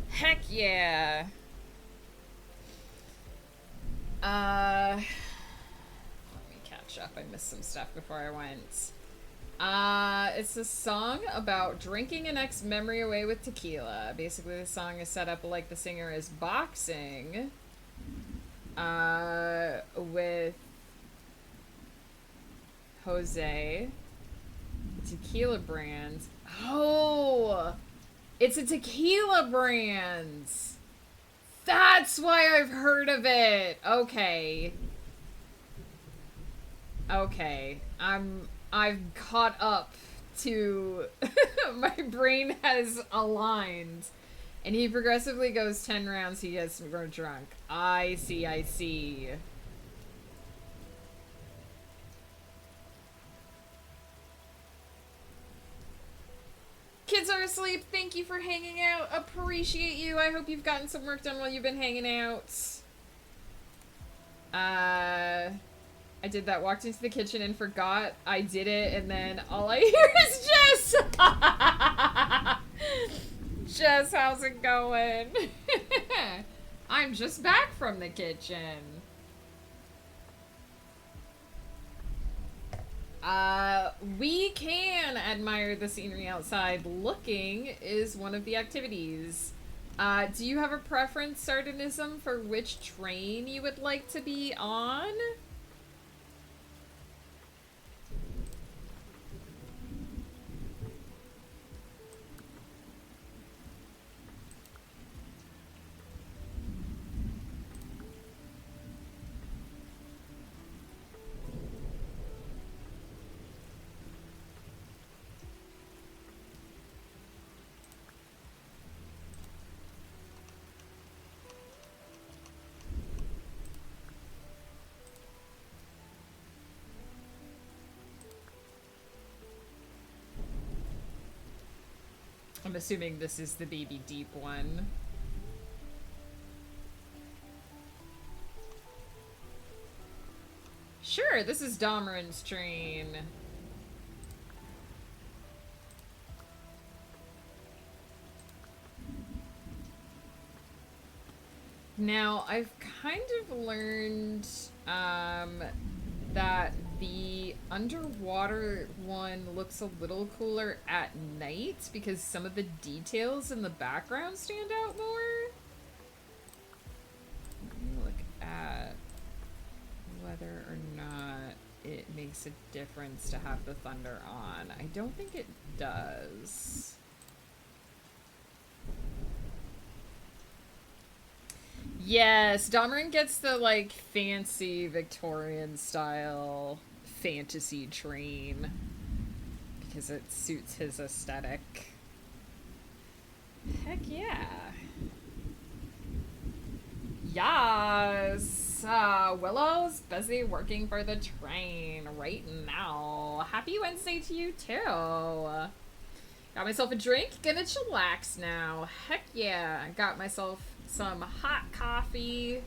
Heck yeah. Let me catch up. I missed some stuff before I went. It's a song about drinking an ex memory away with tequila. Basically, the song is set up like the singer is boxing, with Jose. Tequila brand. Oh! It's a tequila brand! That's why I've heard of it! Okay. Okay. I've caught up to... my brain has aligned. And he progressively goes 10 rounds, he gets more drunk. I see, I see. Kids are asleep. Thank you for hanging out. Appreciate you. I hope you've gotten some work done while you've been hanging out. I did that. Walked into the kitchen and forgot I did it, and then all I hear is Jess. Jess, how's it going? I'm just back from the kitchen. We can admire the scenery outside. Looking is one of the activities. Do you have a preference, Sardinism, for which train you would like to be on? I'm assuming this is the baby deep one. Sure, this is Domerin's train. Now, I've kind of learned that the underwater one looks a little cooler at night because some of the details in the background stand out more. Let me look at whether or not it makes a difference to have the thunder on. I don't think it does. Yes, Domerin gets the, like, fancy Victorian style fantasy train because it suits his aesthetic. Heck yeah. Yes! Willow's busy working for the train right now. Happy Wednesday to you too. Got myself a drink, gonna chillax now. Heck yeah, got myself some hot coffee.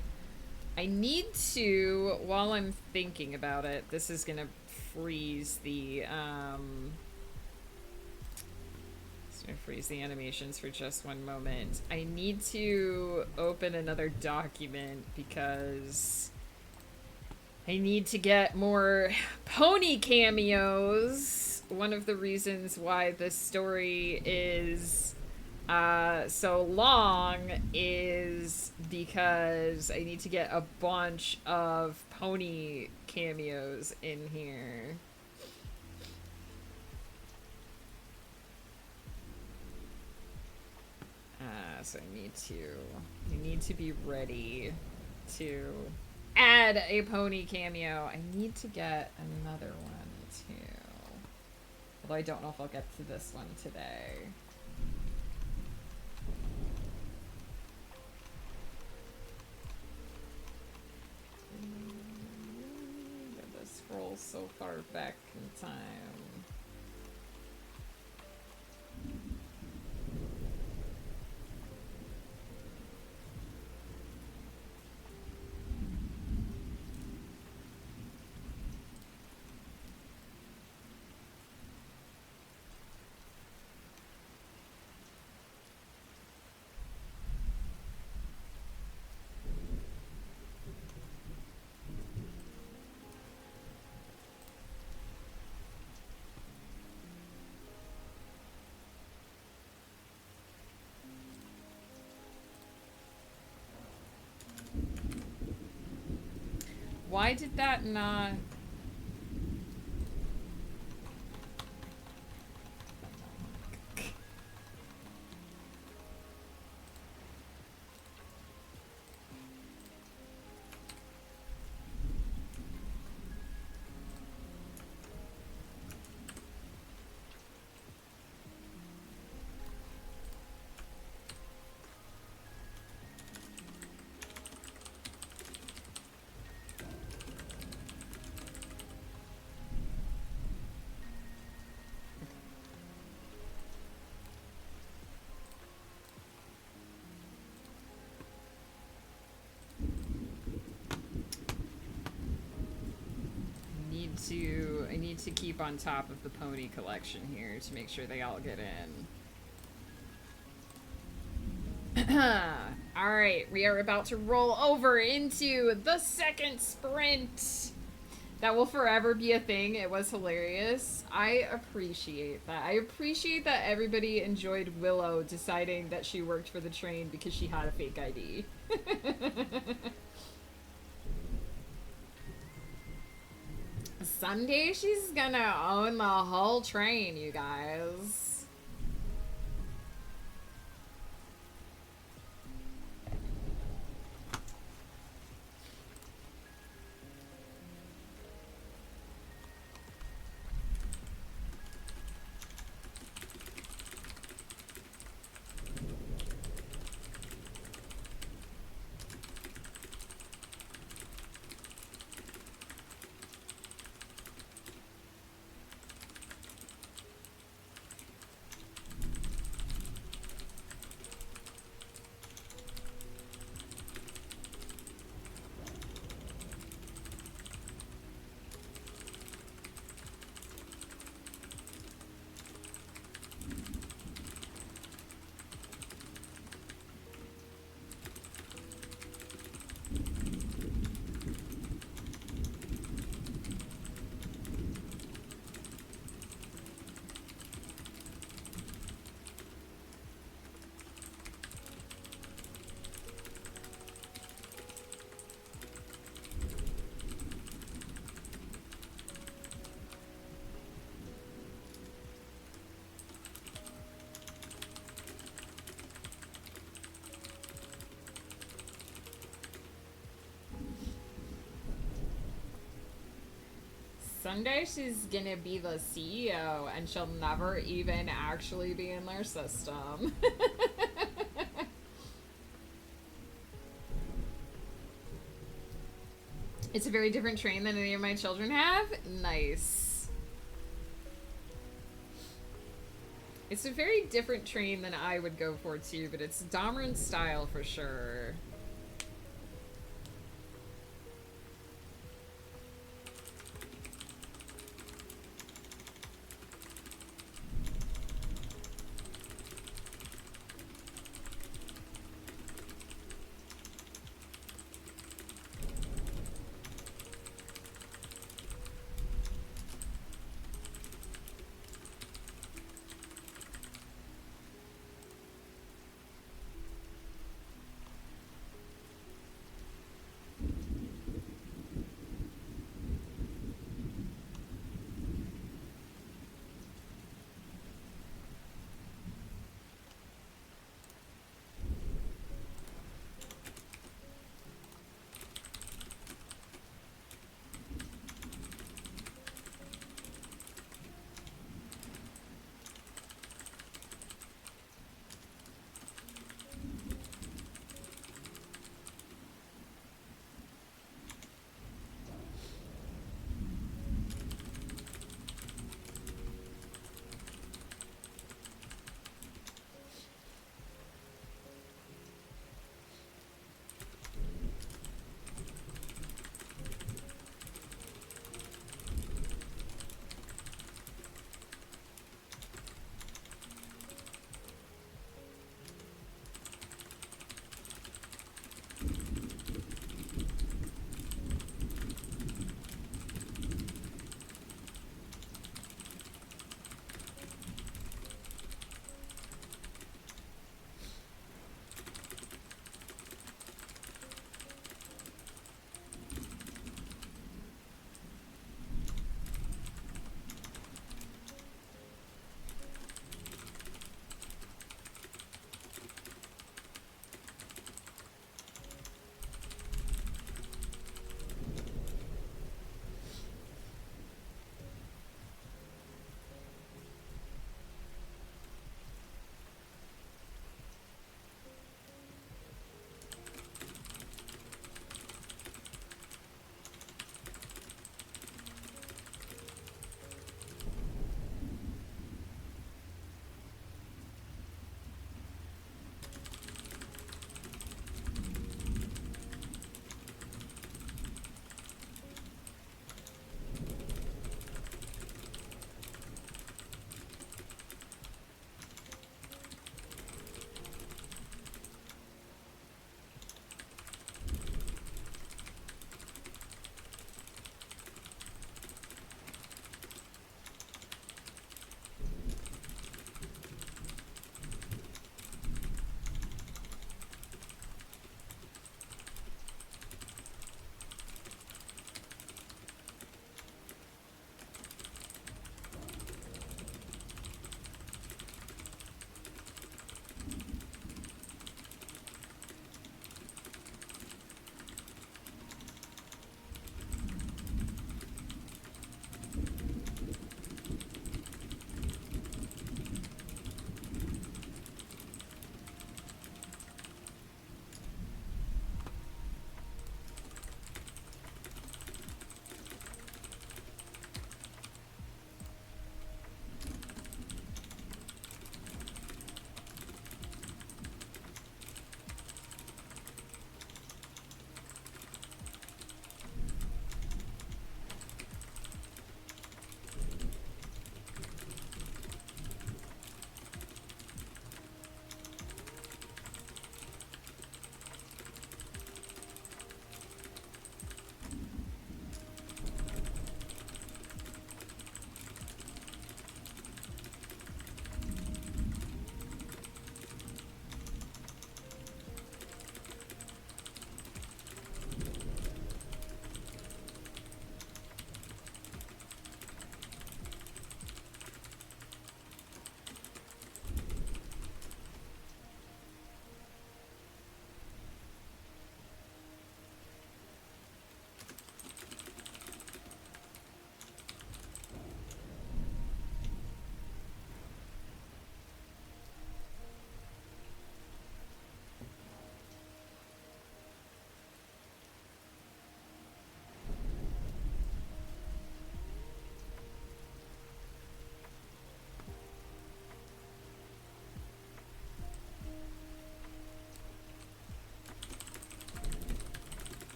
I need to, while I'm thinking about it, this is gonna freeze the animations for just one moment. I need to open another document because I need to get more pony cameos. One of the reasons why this story is so long is because I need to get a bunch of pony cameos in here. So I need to be ready to add a pony cameo. I need to get another one too. Although I don't know if I'll get to this one today. Gotta scroll so far back in time. Why did that not... I need to keep on top of the pony collection here to make sure they all get in. Alright, we are about to roll over into the second sprint. That will forever be a thing. It was hilarious. I appreciate that. I appreciate that everybody enjoyed Willow deciding that she worked for the train because she had a fake ID. Someday she's gonna own the whole train, you guys. Someday she's gonna be the CEO and she'll never even actually be in their system. It's a very different train than any of my children have. Nice. It's a very different train than I would go for too, but it's Domerin style for sure.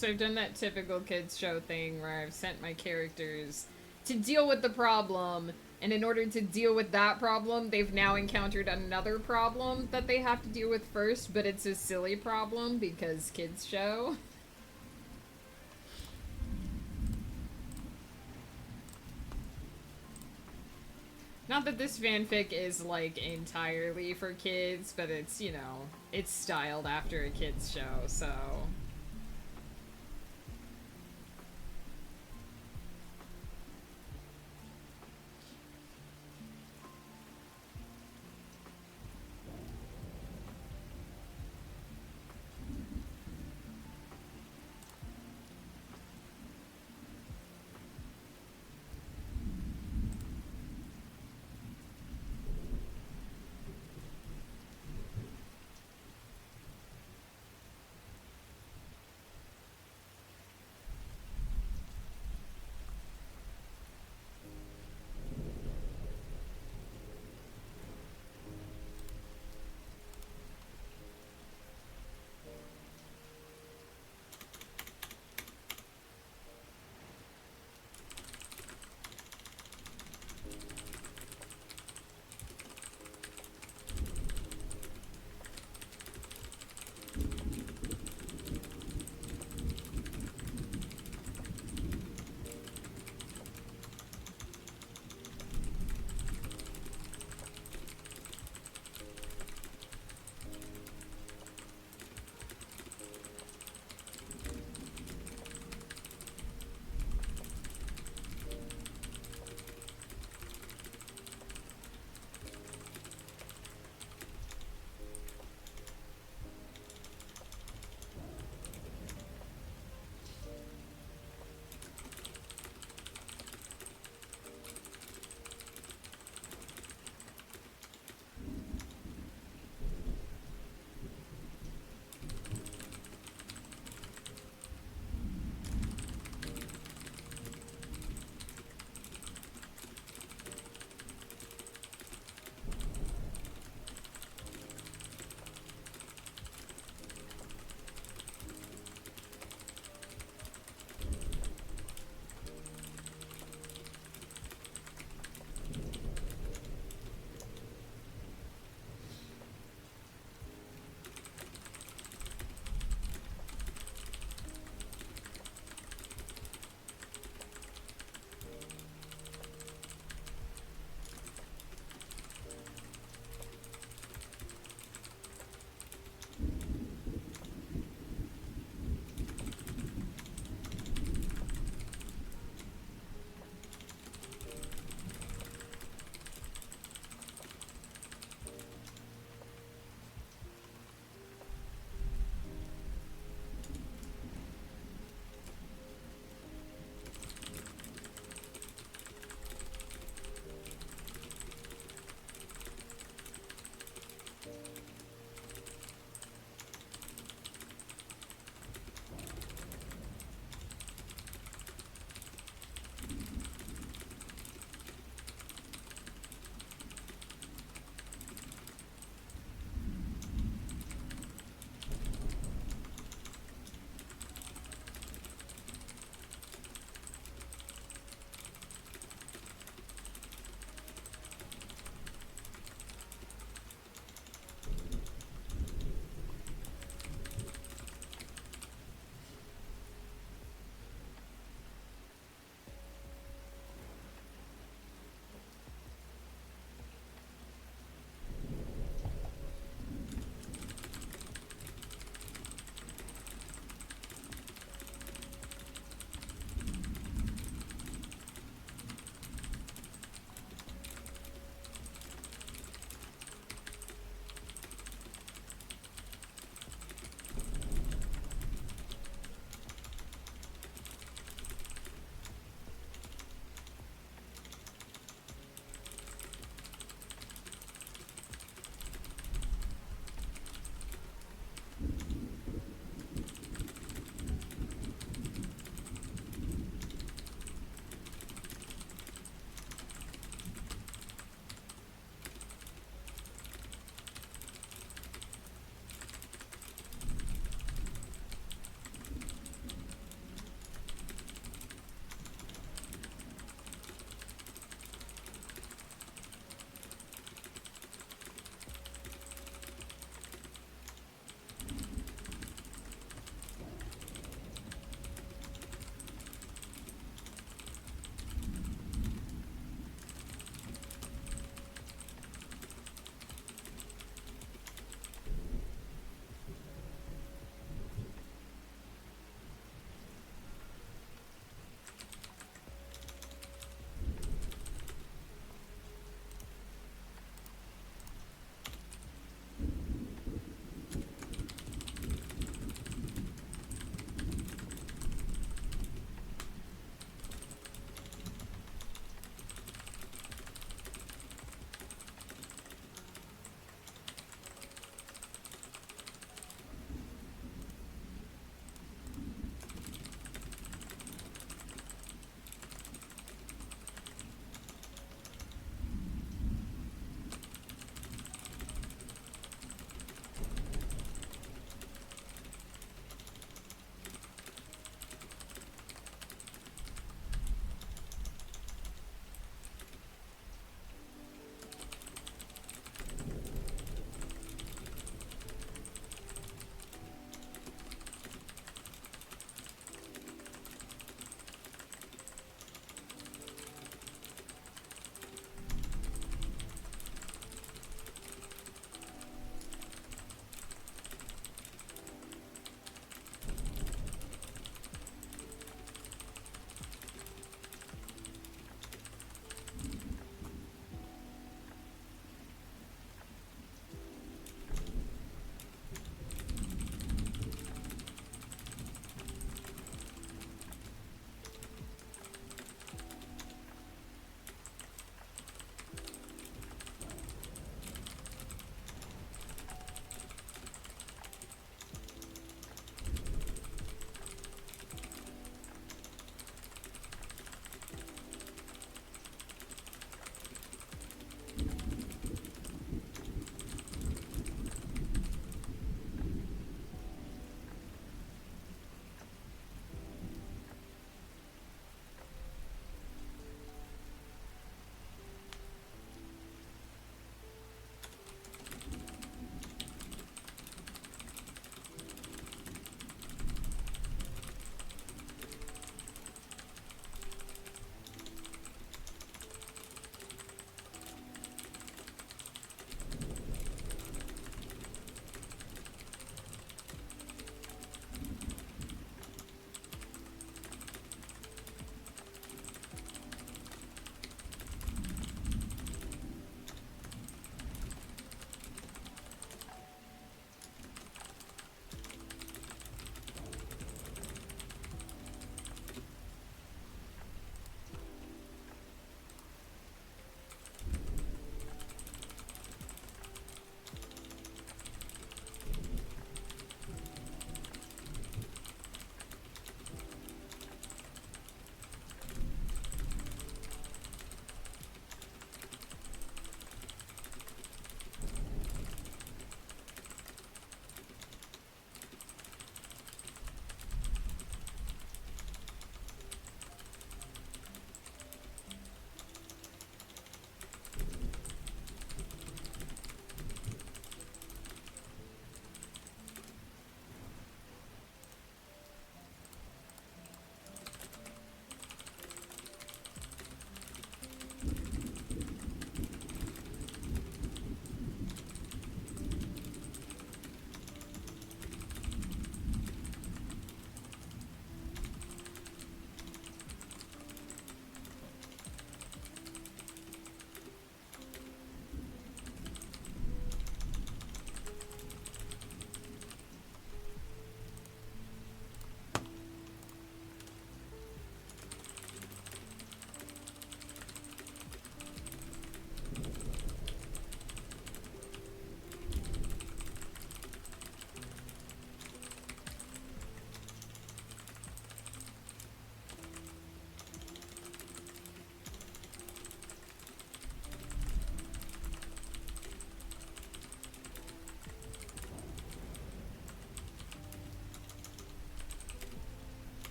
So I've done that typical kids show thing where I've sent my characters to deal with the problem, and in order to deal with that problem, they've now encountered another problem that they have to deal with first, but it's a silly problem because kids show. Not that this fanfic is, like, entirely for kids, but it's, you know, it's styled after a kids show, so...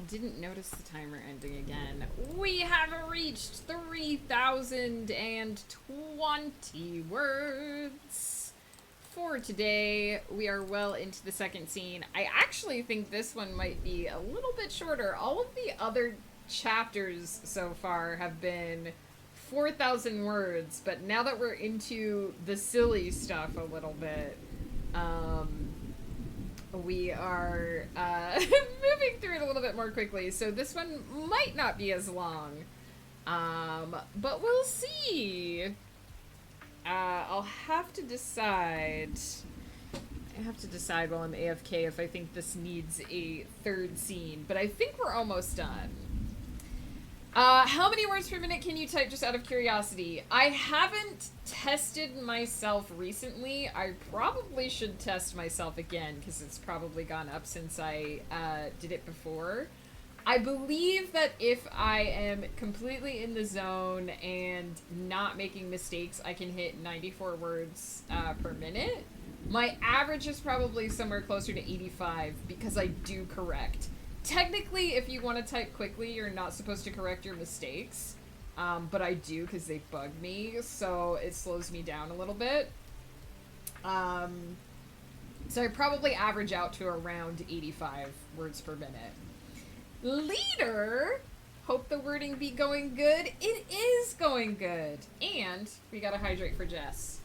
didn't notice the timer ending again. We have reached 3,020 words for today. We are well into the second scene. I actually think this one might be a little bit shorter. All of the other chapters so far have been 4,000 words, but now that we're into the silly stuff a little bit, we are moving through it a little bit more quickly. So this one might not be as long, but we'll see. I'll have to decide. I have to decide while I'm AFK if I think this needs a third scene, but I think we're almost done. How many words per minute can you type, just out of curiosity? I haven't tested myself recently. I probably should test myself again, because it's probably gone up since I did it before. I believe that if I am completely in the zone and not making mistakes, I can hit 94 words per minute. My average is probably somewhere closer to 85, because I do correct. Technically, if you want to type quickly, you're not supposed to correct your mistakes, but I do because they bug me, so it slows me down a little bit. So I probably average out to around 85 words per minute. Leader, hope the wording be going good. It is going good, and we gotta hydrate for Jess.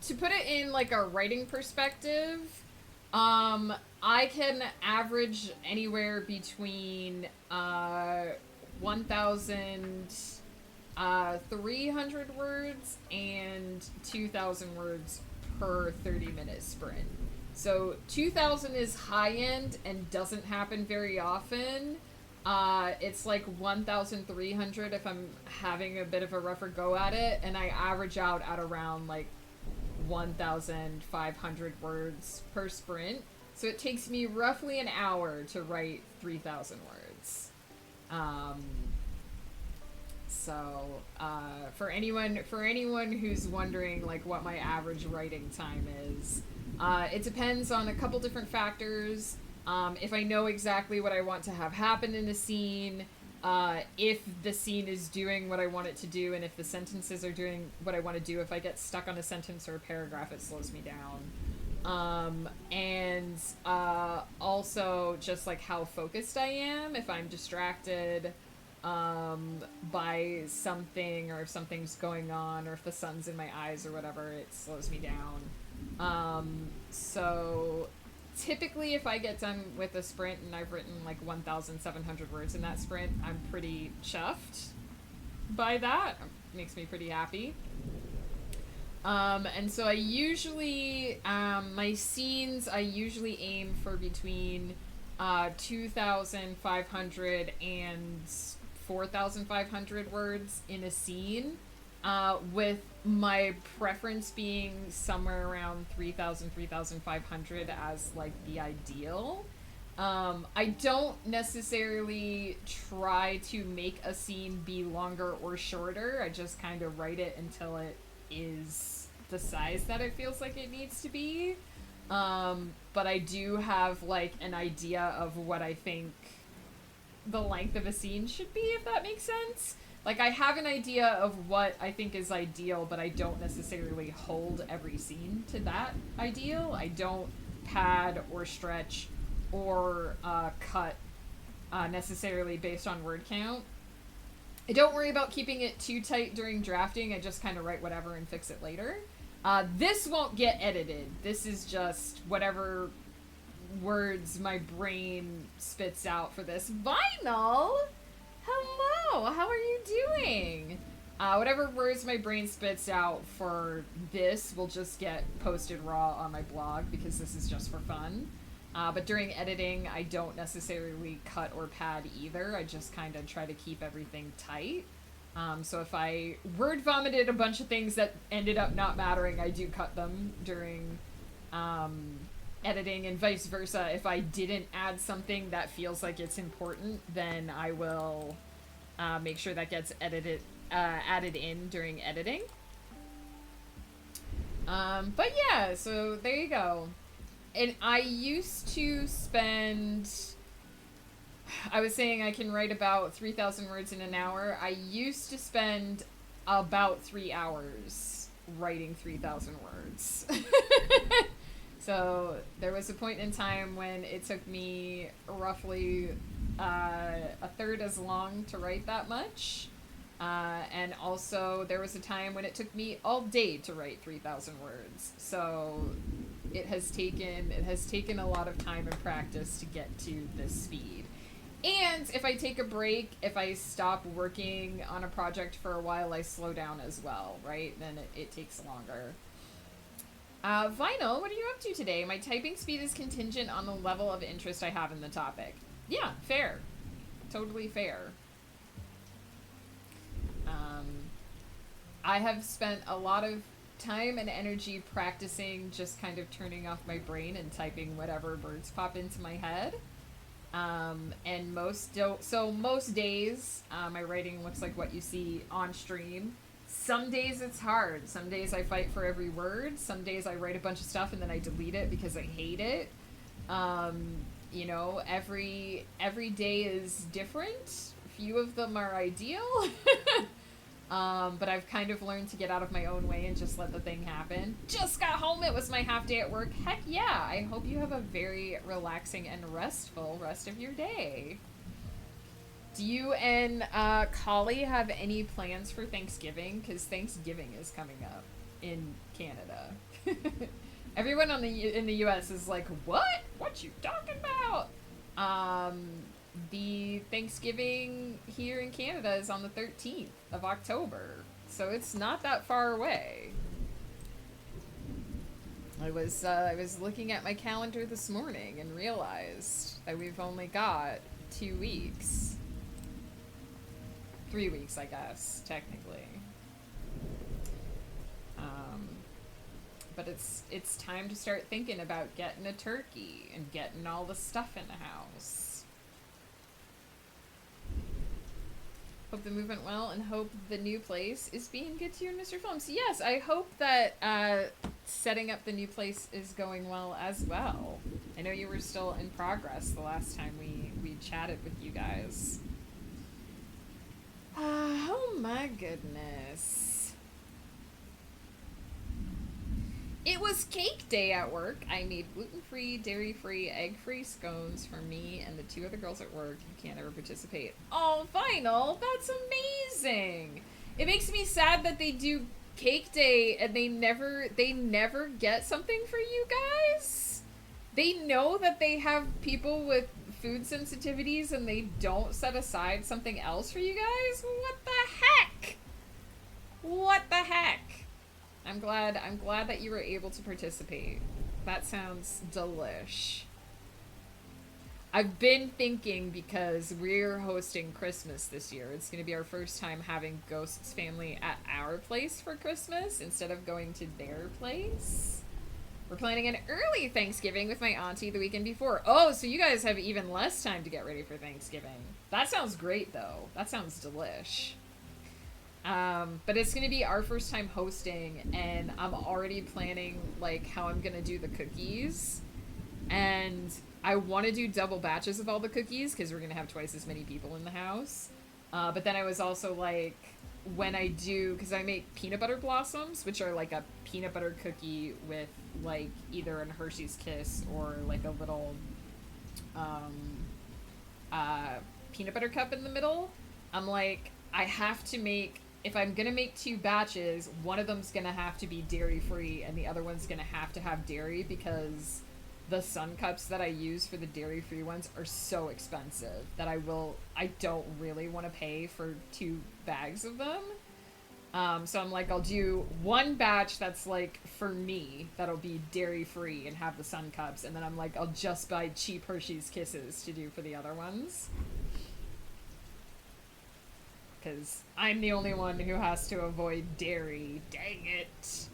To put it in like a writing perspective, I can average anywhere between 1,300 words and 2,000 words per 30-minute sprint. So 2,000 is high end and doesn't happen very often. It's like 1,300 if I'm having a bit of a rougher go at it, and I average out at around like 1,500 words per sprint. So it takes me roughly an hour to write 3,000 words. For anyone who's wondering like what my average writing time is, it depends on a couple different factors. If I know exactly what I want to have happen in a scene, if the scene is doing what I want it to do, and if the sentences are doing what I want to do. If I get stuck on a sentence or a paragraph, it slows me down. Also just like how focused I am. If I'm distracted by something, or if something's going on, or if the sun's in my eyes or whatever, it slows me down. So typically if I get done with a sprint and I've written like 1,700 words in that sprint, I'm pretty chuffed by that. It makes me pretty happy. And so I usually, my scenes, I usually aim for between 2,500 and 4,500 words in a scene, with my preference being somewhere around 3,000, 3,500 as like the ideal. I don't necessarily try to make a scene be longer or shorter. I just kind of write it until it is the size that it feels like it needs to be. But I do have like an idea of what I think the length of a scene should be, if that makes sense. Like, I have an idea of what I think is ideal, but I don't necessarily hold every scene to that ideal. I don't pad or stretch or cut necessarily based on word count. I don't worry about keeping it too tight during drafting. I just kind of write whatever and fix it later. This won't get edited. This is just whatever words my brain spits out for this. Vinyl! Hello! How are you doing? Whatever words my brain spits out for this will just get posted raw on my blog, because this is just for fun. But during editing, I don't necessarily cut or pad either. I just kind of try to keep everything tight. So if I word vomited a bunch of things that ended up not mattering, I do cut them during editing, and vice versa. If I didn't add something that feels like it's important, then I will make sure that gets added in during editing. But yeah, so there you go. and I used to spend, I was saying I can write about 3,000 words in an hour. I used to spend about 3 hours writing 3,000 words. So there was a point in time when it took me roughly a third as long to write that much. And also there was a time when it took me all day to write 3,000 words. So it has taken a lot of time and practice to get to this speed. And if I take a break, if I stop working on a project for a while, I slow down as well, right? Then it takes longer. Vinyl, what are you up to today? My typing speed is contingent on the level of interest I have in the topic. Yeah, fair. Totally fair. I have spent a lot of time and energy practicing just kind of turning off my brain and typing whatever words pop into my head. And most days, my writing looks like what you see on stream. Some days it's hard. Some days I fight for every word. Some days I write a bunch of stuff and then I delete it because I hate it. You know, every day is different. Few of them are ideal. But I've kind of learned to get out of my own way and just let the thing happen. Just got home. It was my half day at work. Heck yeah. I hope you have a very relaxing and restful rest of your day. Do you and Collie have any plans for Thanksgiving? Because Thanksgiving is coming up in Canada. Everyone in the U.S. is like, what? What you talking about? The Thanksgiving here in Canada is on the 13th of October, so it's not that far away. I was looking at my calendar this morning and realized that we've only got 2 weeks. 3 weeks, I guess, technically. But it's time to start thinking about getting a turkey and getting all the stuff in the house. Hope the move went well and hope the new place is being good to you and Mr. Films. Yes, I hope that setting up the new place is going well as well. I know you were still in progress the last time we chatted with you guys. Oh my goodness. It was cake day at work. I made gluten-free, dairy-free, egg-free scones for me and the 2 other girls at work who can't ever participate. Oh, Vinyl, that's amazing. It makes me sad that they do cake day and they never get something for you guys. They know that they have people with food sensitivities and they don't set aside something else for you guys. What the heck? What the heck? I'm glad that you were able to participate. That sounds delish. I've been thinking, because we're hosting Christmas this year, it's going to be our first time having Ghost's family at our place for Christmas instead of going to their place. We're planning an early Thanksgiving with my auntie the weekend before. Oh, so you guys have even less time to get ready for Thanksgiving. That sounds great, though. That sounds delish. But it's going to be our first time hosting, and I'm already planning, like, how I'm going to do the cookies. And I want to do double batches of all the cookies, because we're going to have twice as many people in the house. But then I was also, like, when I do, because I make peanut butter blossoms, which are, like, a peanut butter cookie with, like, either a Hershey's Kiss or, like, a little, peanut butter cup in the middle. I'm like, I have to make... If I'm going to make 2 batches, one of them's going to have to be dairy-free and the other one's going to have dairy, because the Sun Cups that I use for the dairy-free ones are so expensive that I don't really want to pay for 2 bags of them. So I'm like, I'll do 1 batch that's like for me, that'll be dairy-free and have the Sun Cups, and then I'm like, I'll just buy cheap Hershey's Kisses to do for the other ones. Because I'm the only one who has to avoid dairy. Dang it.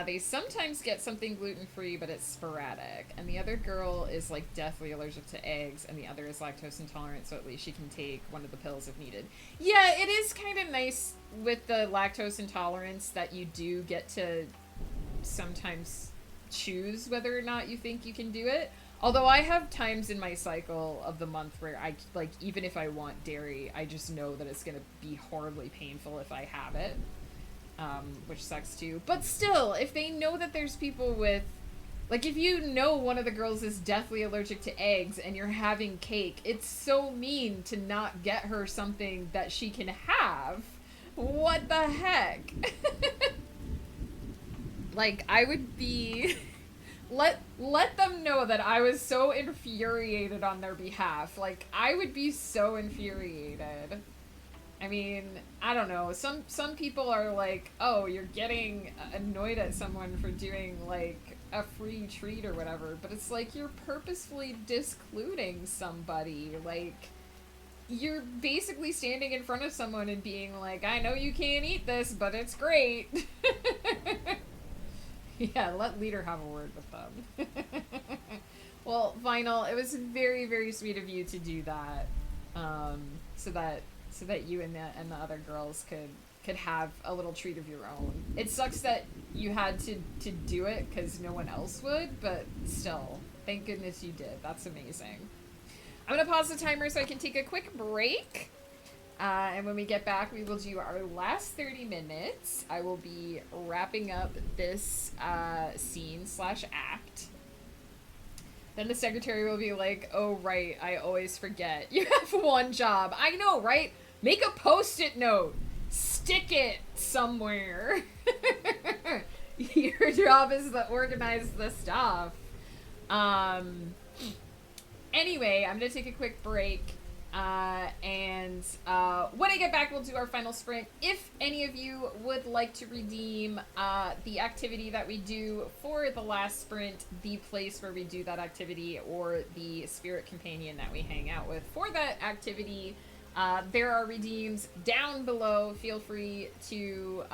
They sometimes get something gluten-free, but it's sporadic. And the other girl is, like, deathly allergic to eggs, and the other is lactose intolerant, so at least she can take one of the pills if needed. Yeah, it is kind of nice with the lactose intolerance that you do get to sometimes choose whether or not you think you can do it. Although I have times in my cycle of the month where I, like, even if I want dairy, I just know that it's gonna be horribly painful if I have it, which sucks too. But still, if they know that there's people with, like, if you know one of the girls is deathly allergic to eggs and you're having cake, it's so mean to not get her something that she can have. What the heck? Like, I would be... let them know that I was so infuriated on their behalf. Like, I would be so infuriated. I mean, I don't know. Some people are like, oh, you're getting annoyed at someone for doing, like, a free treat or whatever. But it's like, you're purposefully discluding somebody. Like, you're basically standing in front of someone and being like, I know you can't eat this, but it's great. Yeah, let Leader have a word with them. Well, Vinyl, it was very, very sweet of you to do that, so that you and the other girls could have a little treat of your own. It sucks that you had to do it because no one else would, but still, thank goodness you did. That's amazing. I'm gonna pause the timer so I can take a quick break. And when we get back, we will do our last 30 minutes. I will be wrapping up this scene/act. Then the secretary will be like, oh, right, I always forget. You have one job. I know, right? Make a Post-it note. Stick it somewhere. Your job is to organize the stuff. Anyway, I'm going to take a quick break. And when I get back, we'll do our final sprint. If any of you would like to redeem the activity that we do for the last sprint, the place where we do that activity, or the spirit companion that we hang out with for that activity, there are redeems down below. Feel free to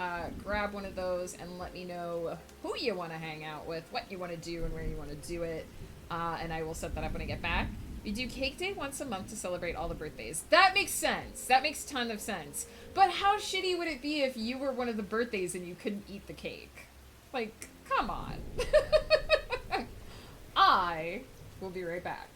grab one of those and let me know who you want to hang out with, what you want to do, and where you want to do it. And I will set that up when I get back. We do Cake Day once a month to celebrate all the birthdays. That makes sense. That makes a ton of sense. But how shitty would it be if you were one of the birthdays and you couldn't eat the cake? Like, come on. I will be right back.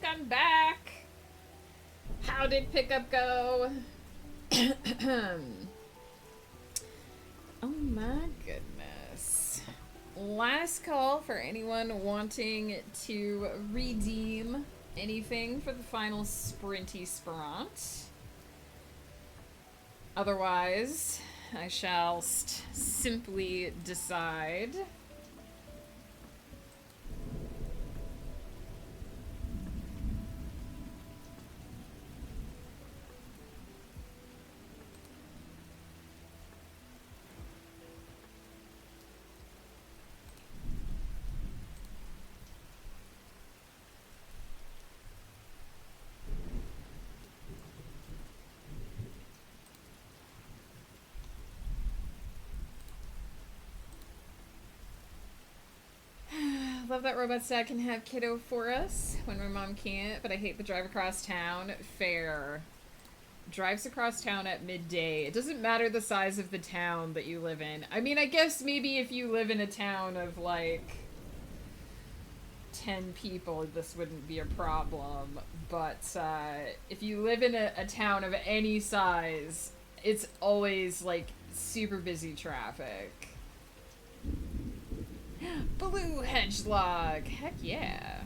Milk, I'm back. How did pickup go? Oh my goodness. Last call for anyone wanting to redeem anything for the final sprinty sprint. Otherwise, I shall simply decide. Love that Robot's dad can have kiddo for us when my mom can't, but I hate the drive across town. Fair. Drives across town at midday. It doesn't matter the size of the town that you live in. I mean, I guess maybe if you live in a town of like 10 people, this wouldn't be a problem. But if you live in a town of any size, it's always like super busy traffic. Blue hedgelog. Heck yeah.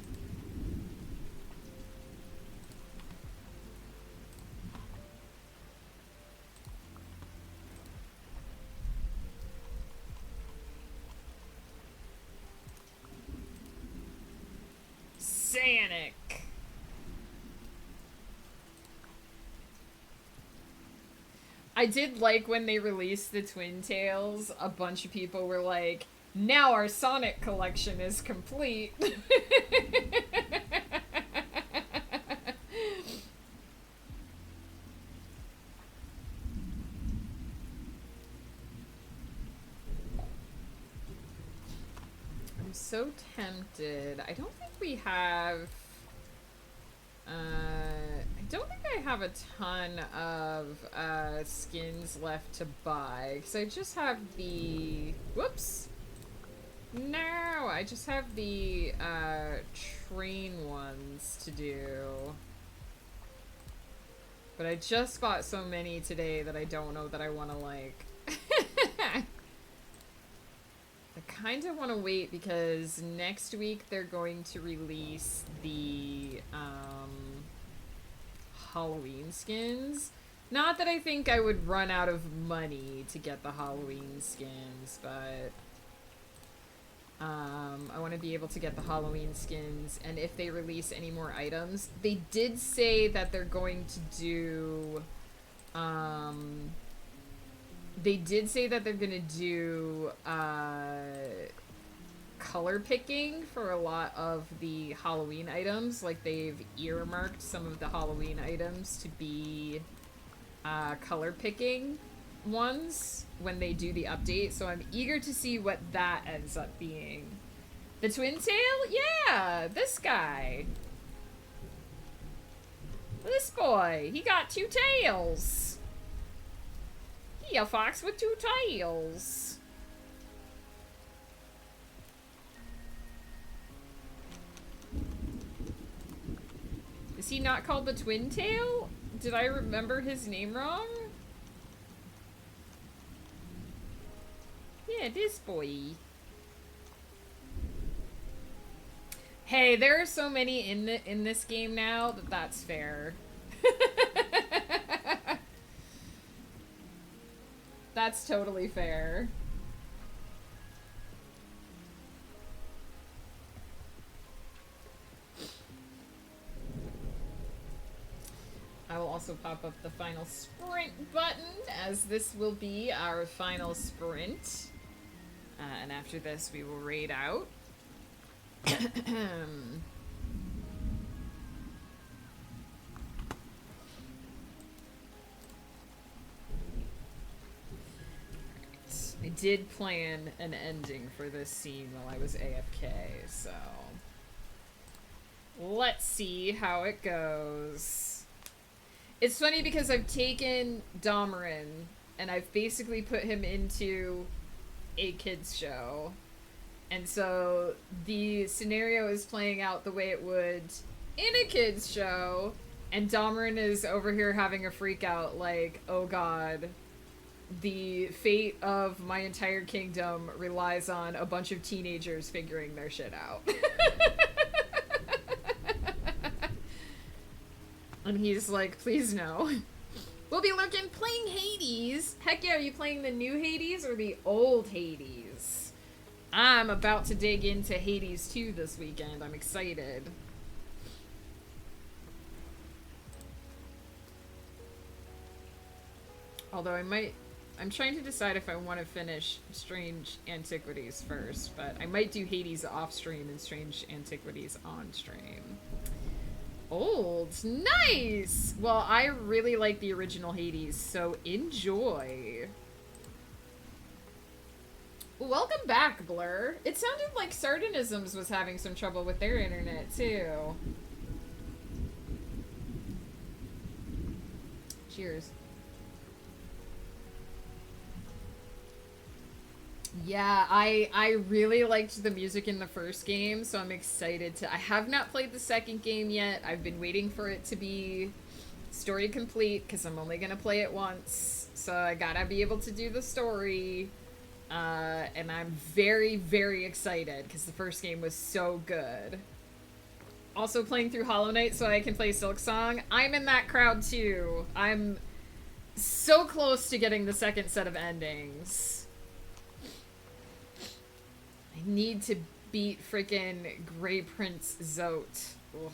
Sanic. I did like when they released the Twin Tails, a bunch of people were like, now our Sonic collection is complete. I'm so tempted. I don't think we have... I don't think I have a ton of skins left to buy, because I just have the... Whoops! No, I just have the train ones to do. But I just bought so many today that I don't know that I want to like... I kind of want to wait because next week they're going to release the Halloween skins. Not that I think I would run out of money to get the Halloween skins, but... I want to be able to get the Halloween skins, and if they release any more items, they did say that they're going to do, they did say that they're gonna do, color picking for a lot of the Halloween items. Like, they've earmarked some of the Halloween items to be, color picking ones when they do the update, so I'm eager to see what that ends up being. The Twin Tail? Yeah, this guy. This boy, he got 2 tails. He a fox with 2 tails. Is he not called the Twin Tail? Did I remember his name wrong? Yeah, this boy. Hey, there are so many in this game now that that's fair. That's totally fair. I will also pop up the final sprint button, as this will be our final sprint. And after this, we will raid out. I did plan an ending for this scene while I was AFK, so... Let's see how it goes. It's funny because I've taken Domerin, and I've basically put him into a kids show. And so the scenario is playing out the way it would in a kids show, and Domerin is over here having a freak out like, oh god, the fate of my entire kingdom relies on a bunch of teenagers figuring their shit out. And he's like, please no. We'll be looking, playing Hades. Heck yeah, are you playing the new Hades or the old Hades? I'm about to dig into Hades 2 this weekend. I'm excited. Although I'm trying to decide if I want to finish Strange Antiquities first, but I might do Hades off stream and Strange Antiquities on stream. Old. Nice! Well, I really like the original Hades, so enjoy. Welcome back, Blur. It sounded like Sardinisms was having some trouble with their internet, too. Cheers. Yeah, I really liked the music in the first game, so I'm excited to... I have not played the second game yet. I've been waiting for it to be story complete, because I'm only going to play it once. So I gotta be able to do the story. And I'm very, very excited, because the first game was so good. Also playing through Hollow Knight so I can play Silksong. I'm in that crowd, too. I'm so close to getting the second set of endings. I need to beat freaking Grey Prince Zote. Ugh.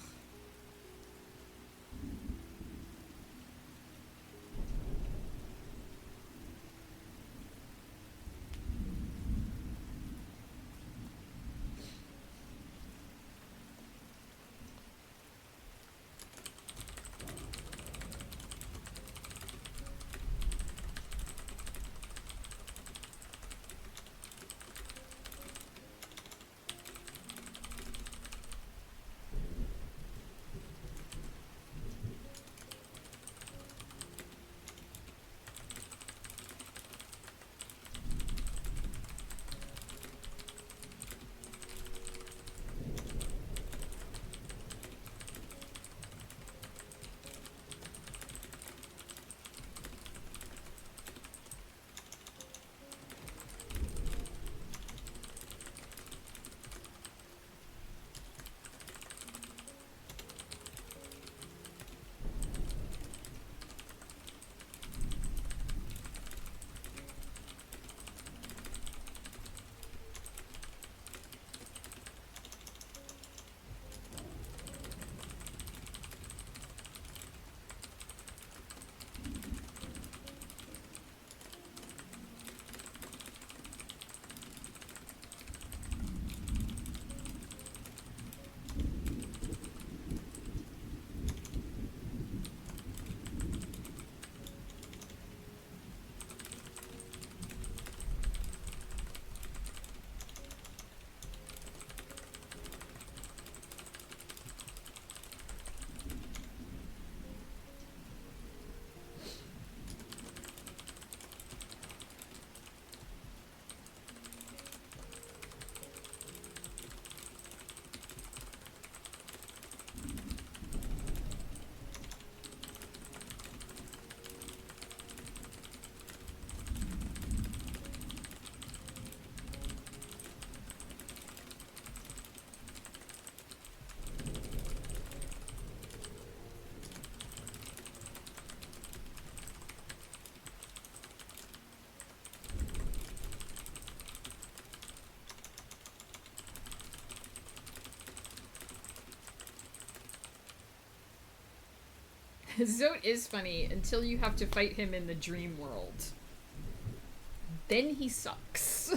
Zote is funny until you have to fight him in the dream world. Then he sucks.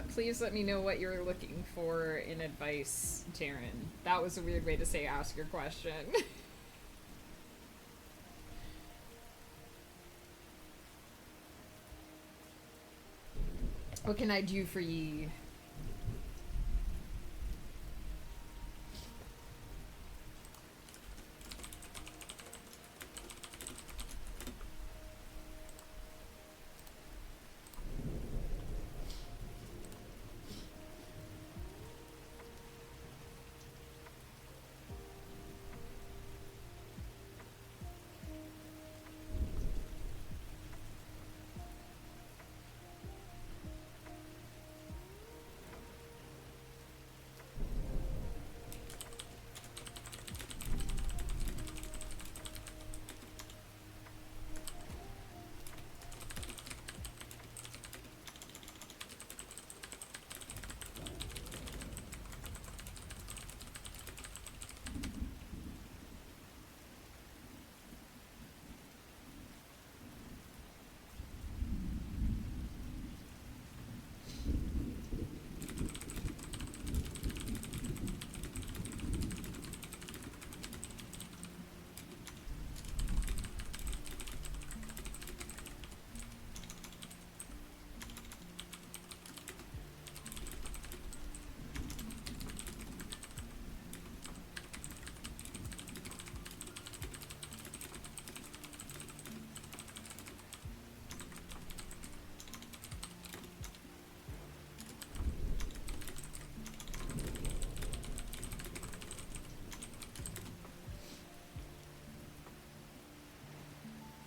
please let me know what you're looking for in advice, Taryn. That was a weird way to say ask your question. What can I do for ye?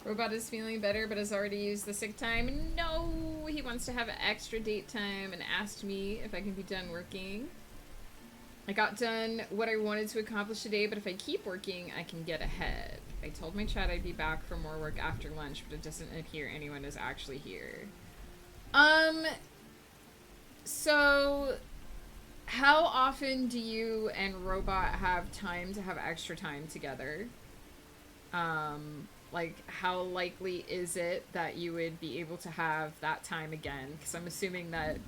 Robot is feeling better but has already used the sick time. No! He wants to have extra date time and asked me if I can be done working. I got done what I wanted to accomplish today, but if I keep working, I can get ahead. I told my chat I'd be back for more work after lunch, but it doesn't appear anyone is actually here. So how often do you and Robot have time to have extra time together? Like, how likely is it that you would be able to have that time again? Because I'm assuming that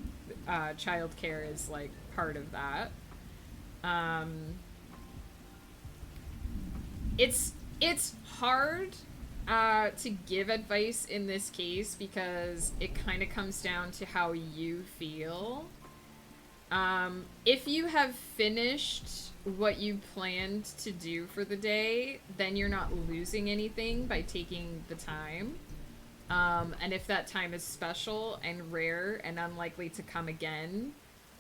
childcare is, like, part of that. It's hard to give advice in this case because it kind of comes down to how you feel. If you have finished what you planned to do for the day, then you're not losing anything by taking the time. And if that time is special and rare and unlikely to come again,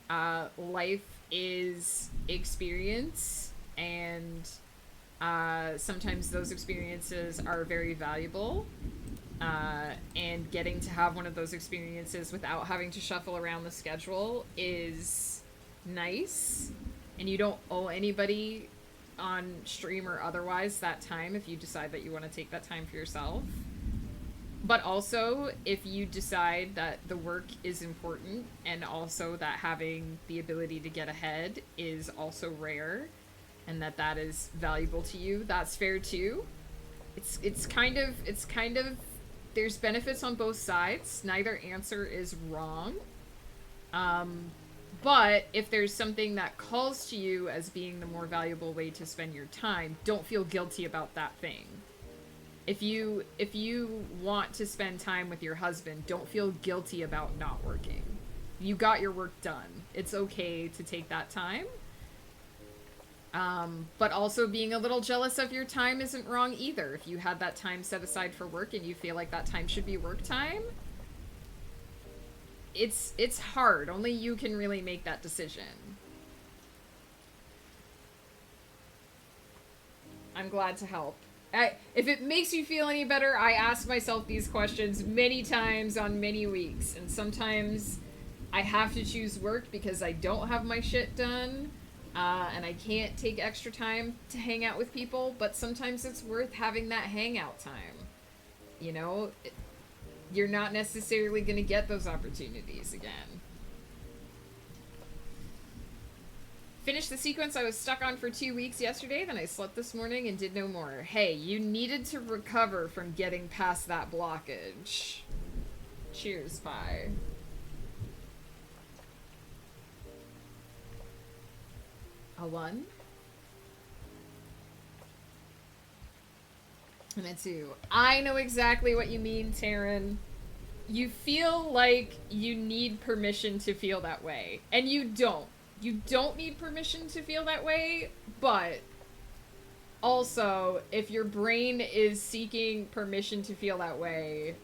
life is experience, and sometimes those experiences are very valuable. And getting to have one of those experiences without having to shuffle around the schedule is nice. And you don't owe anybody on stream or otherwise that time if you decide that you want to take that time for yourself. But also, if you decide that the work is important and also that having the ability to get ahead is also rare and that is valuable to you, that's fair too. It's kind of there's benefits on both sides. Neither answer is wrong. But if there's something that calls to you as being the more valuable way to spend your time, don't feel guilty about that thing. If you want to spend time with your husband, don't feel guilty about not working. You got your work done. It's okay to take that time. But also being a little jealous of your time isn't wrong either. If you had that time set aside for work and you feel like that time should be work time, it's hard. Only you can really make that decision. I'm glad to help. If it makes you feel any better, I ask myself these questions many times on many weeks, and sometimes I have to choose work because I don't have my shit done, and I can't take extra time to hang out with people, but sometimes it's worth having that hangout time. You know, you're not necessarily going to get those opportunities again. Finished the sequence I was stuck on for 2 weeks yesterday, then I slept this morning and did no more. Hey, you needed to recover from getting past that blockage. Cheers, Pie. A 1? And a 2. I know exactly what you mean, Taryn. You feel like you need permission to feel that way. And you don't. You don't need permission to feel that way, but also, if your brain is seeking permission to feel that way,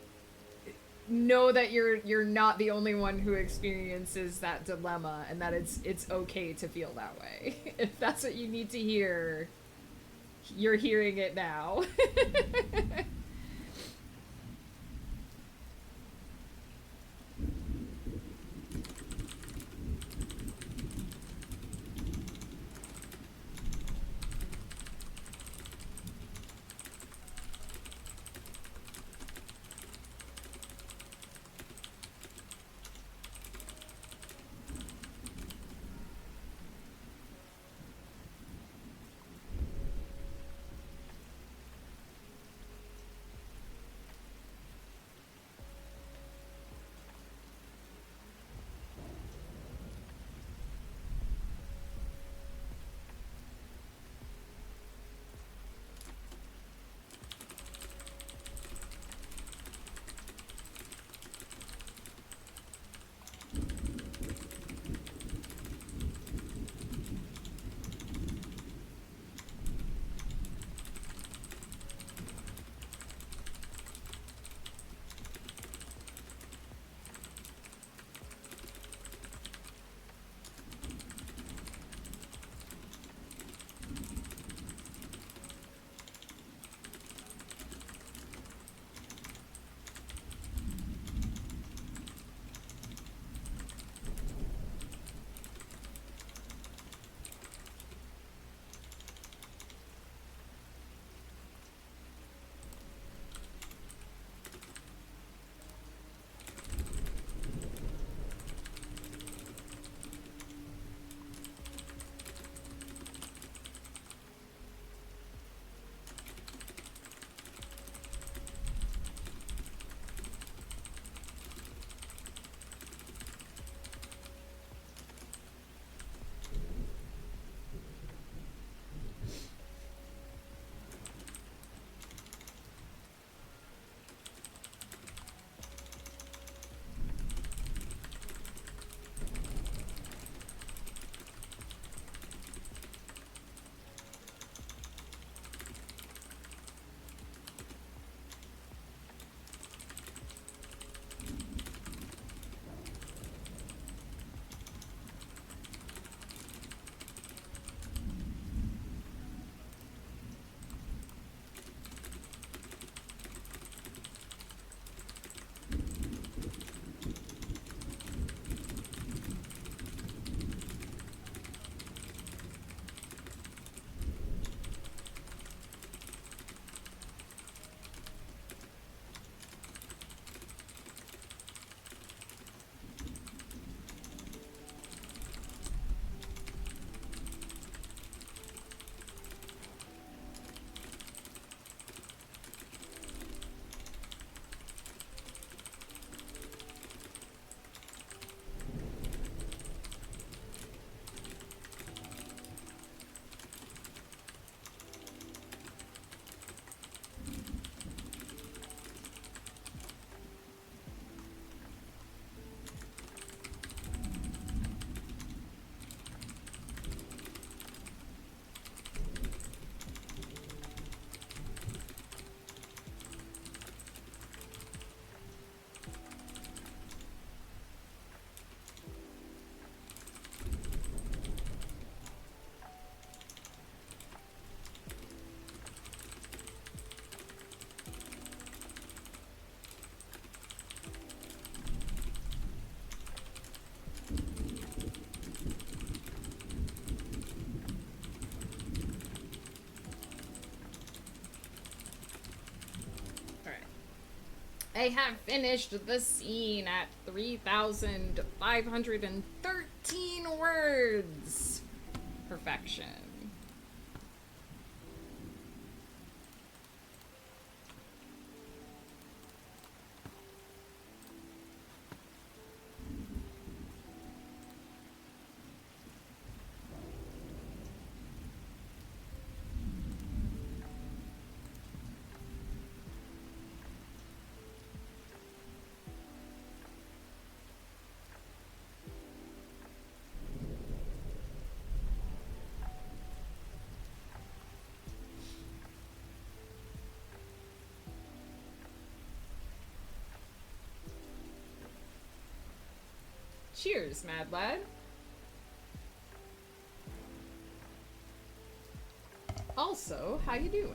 know that you're not the only one who experiences that dilemma, and that it's okay to feel that way. If that's what you need to hear, you're hearing it now. I have finished the scene at 3,513 words. Perfection. Cheers, Mad Lad. Also, how you doing?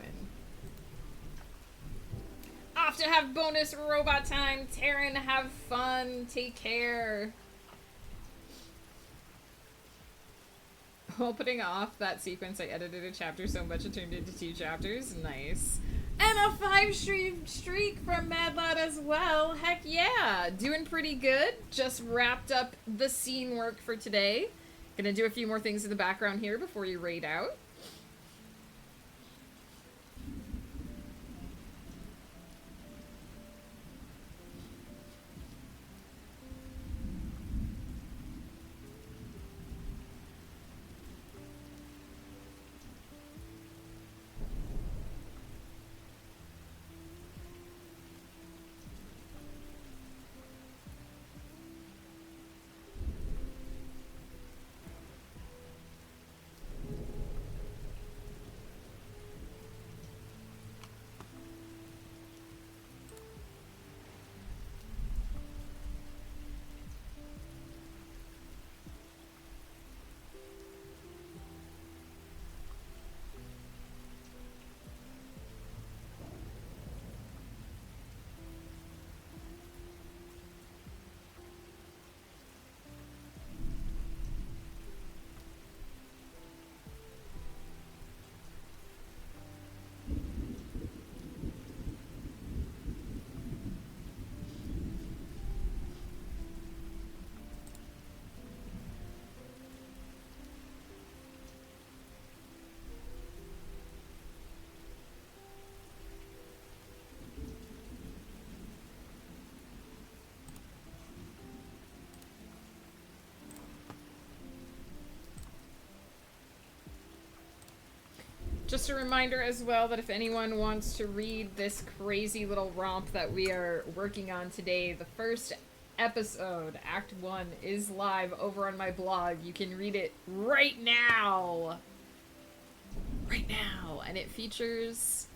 Off to have bonus robot time. Taryn, have fun. Take care. While putting off that sequence, I edited a chapter so much it turned into 2 chapters. Nice. And a 5-streak from Mad Lad as well. Heck yeah. Doing pretty good. Just wrapped up the scene work for today. Gonna do a few more things in the background here before you raid out. Just a reminder as well that if anyone wants to read this crazy little romp that we are working on today, the first episode, Act 1, is live over on my blog. You can read it right now. Right now. And it features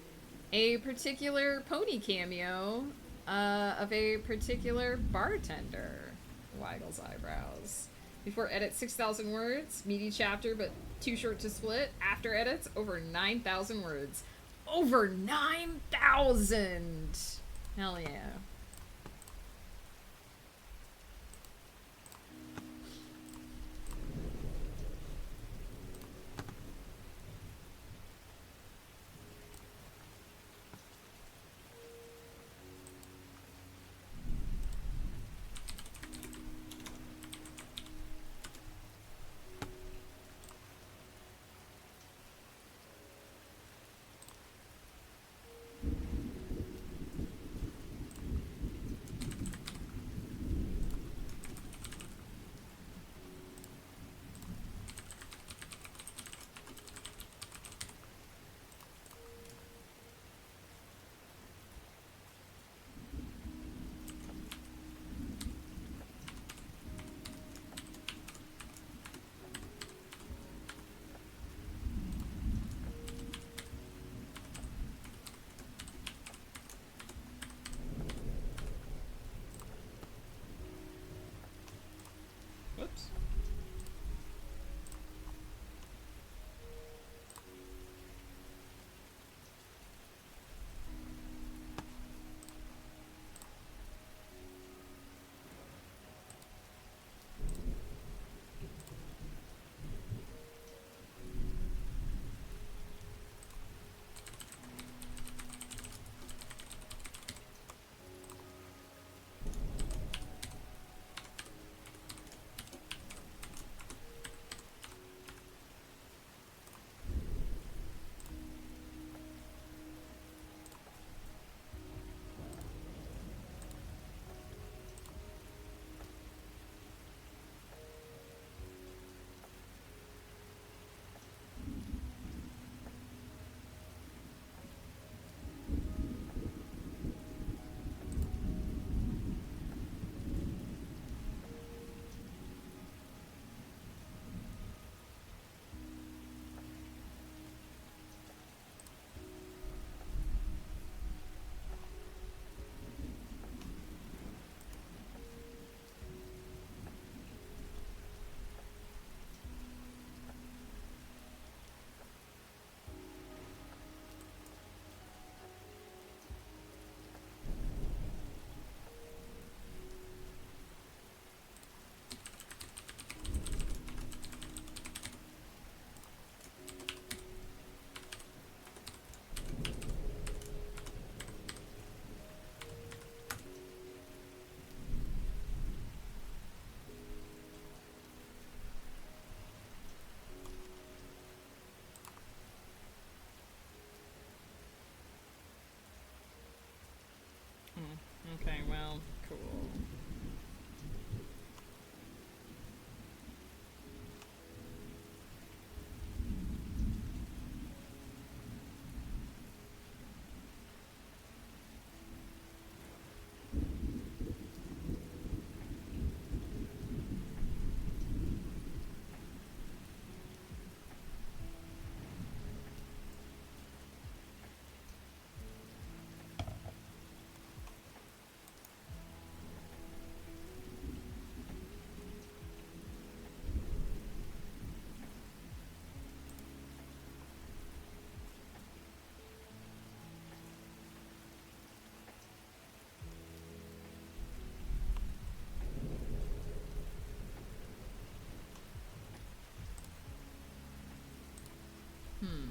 a particular pony cameo of a particular bartender. Waggles eyebrows. Before edit, 6,000 words. Meaty chapter, but too short to split. After edits, over 9,000 words. Over 9,000! Hell yeah. Okay, well, cool. Hmm.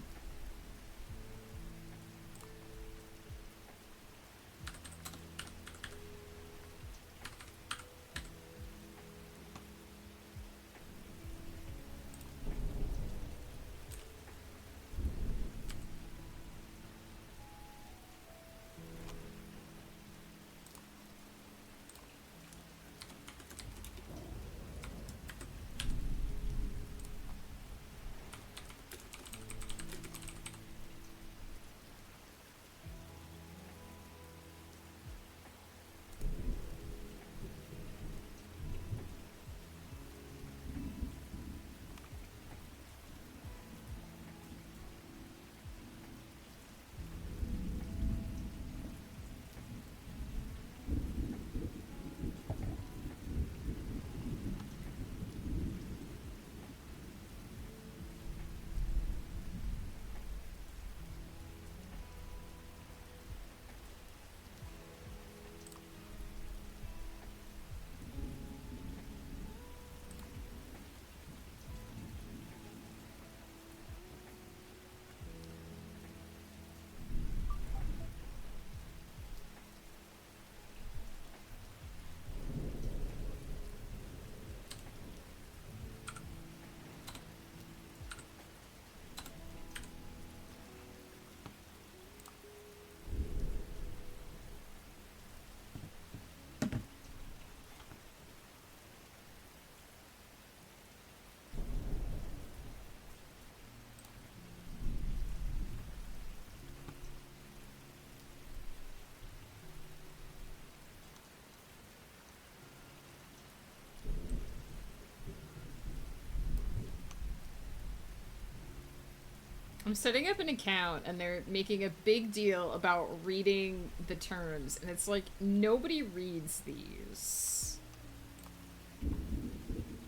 I'm setting up an account and they're making a big deal about reading the turns, and it's like, nobody reads these.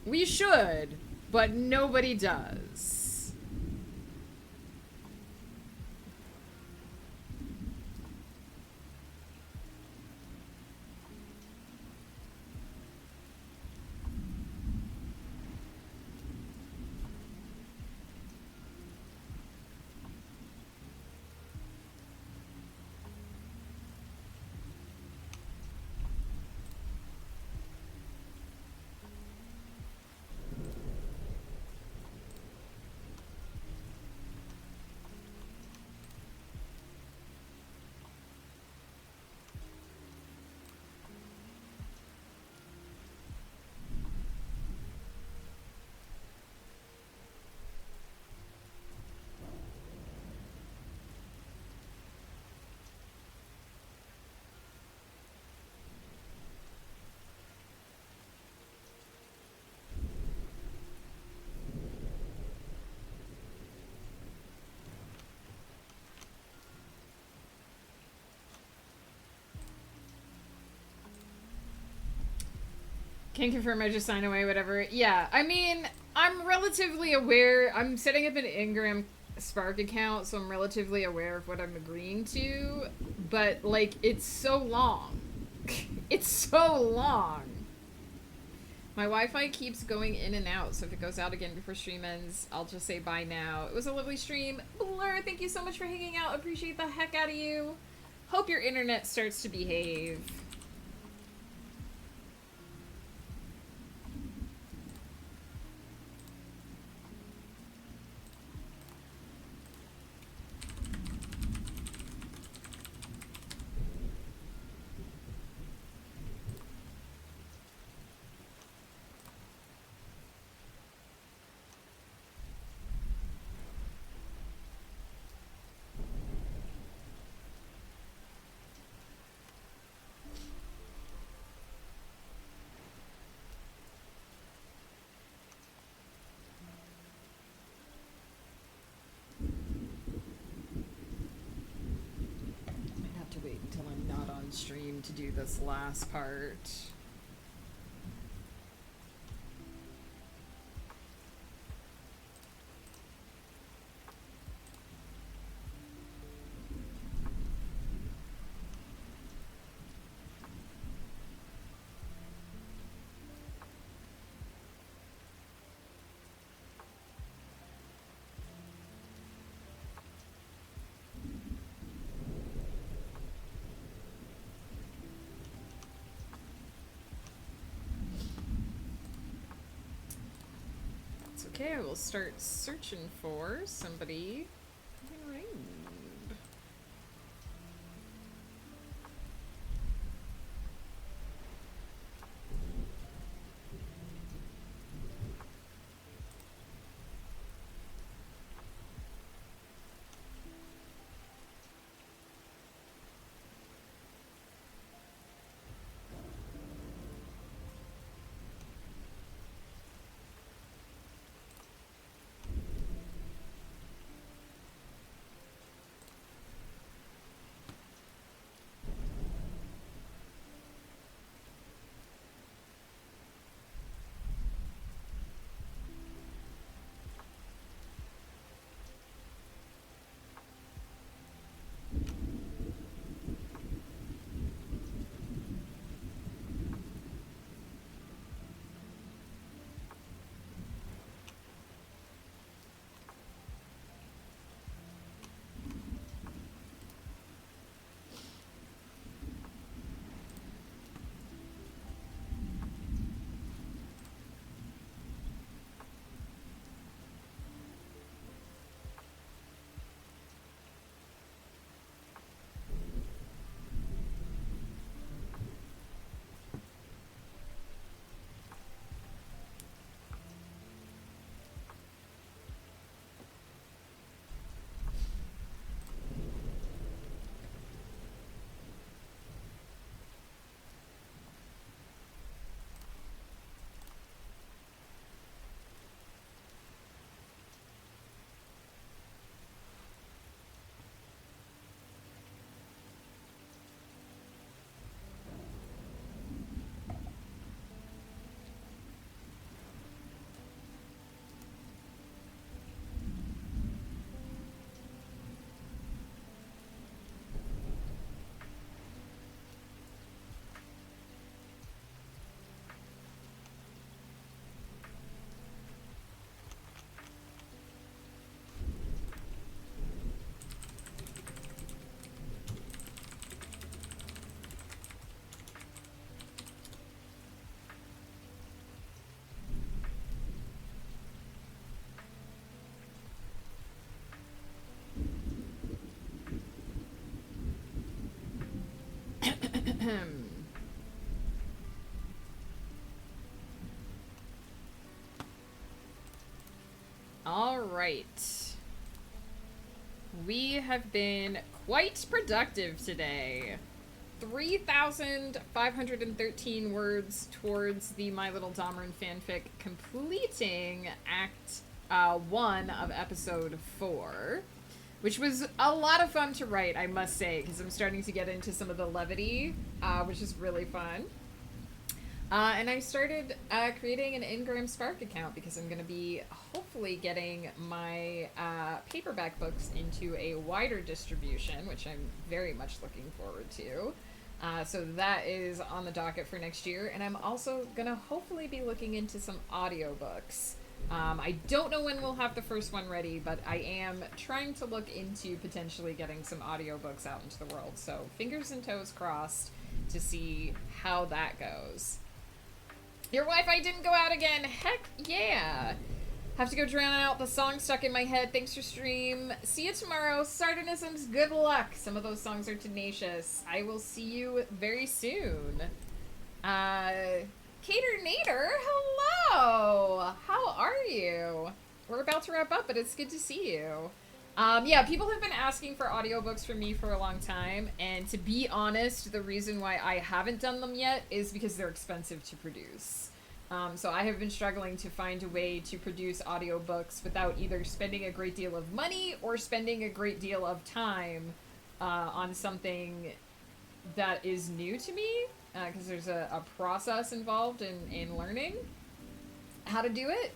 We should, but nobody does. Can't confirm, I just signed away, whatever. Yeah, I mean, I'm relatively aware. I'm setting up an Ingram Spark account, so I'm relatively aware of what I'm agreeing to. But, like, it's so long. It's so long. My Wi-Fi keeps going in and out, so if it goes out again before stream ends, I'll just say bye now. It was a lovely stream. Blur, thank you so much for hanging out. Appreciate the heck out of you. Hope your internet starts to behave. to do this last part. Okay, I will start searching for somebody. All right. We have been quite productive today. 3,513 words towards the My Little Domerin fanfic, completing Act 1 of Episode 4, which was a lot of fun to write, I must say, because I'm starting to get into some of the levity, which is really fun. And I started creating an Ingram Spark account because I'm going to be hopefully getting my paperback books into a wider distribution, which I'm very much looking forward to. So that is on the docket for next year. And I'm also going to hopefully be looking into some audiobooks. I don't know when we'll have the first one ready, but I am trying to look into potentially getting some audiobooks out into the world. So fingers and toes crossed to see how that goes. Your Wi-Fi didn't go out again. Heck yeah. Have to go drown out the song stuck in my head. Thanks for stream. See you tomorrow. Sardonisms, good luck. Some of those songs are tenacious. I will see you very soon. Cater Nader, hello. How are you? We're about to wrap up, but it's good to see you. Yeah, people have been asking for audiobooks from me for a long time, and to be honest, the reason why I haven't done them yet is because they're expensive to produce. So I have been struggling to find a way to produce audiobooks without either spending a great deal of money or spending a great deal of time on something that is new to me, because there's a process involved in learning how to do it.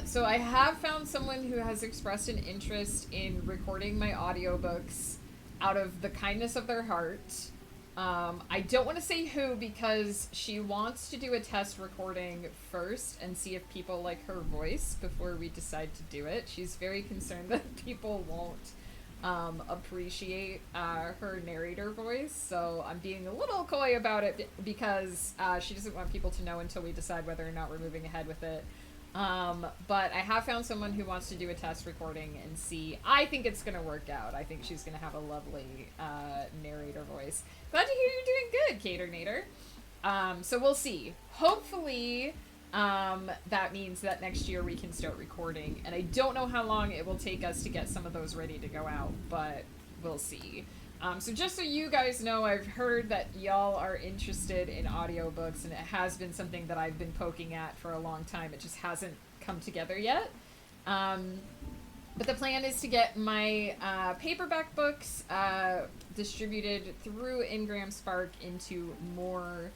So I have found someone who has expressed an interest in recording my audiobooks out of the kindness of their heart. I don't want to say who because she wants to do a test recording first and see if people like her voice before we decide to do it. She's very concerned that people won't appreciate her narrator voice, so I'm being a little coy about it because she doesn't want people to know until we decide whether or not we're moving ahead with it. But I have found someone who wants to do a test recording and see. I think it's going to work out. I think she's going to have a lovely narrator voice. Glad to hear you're doing good, Caternator. So we'll see. Hopefully, that means that next year we can start recording. And I don't know how long it will take us to get some of those ready to go out, but we'll see. So just so you guys know, I've heard that y'all are interested in audiobooks, and it has been something that I've been poking at for a long time. It just hasn't come together yet. But the plan is to get my paperback books distributed through Ingram Spark into more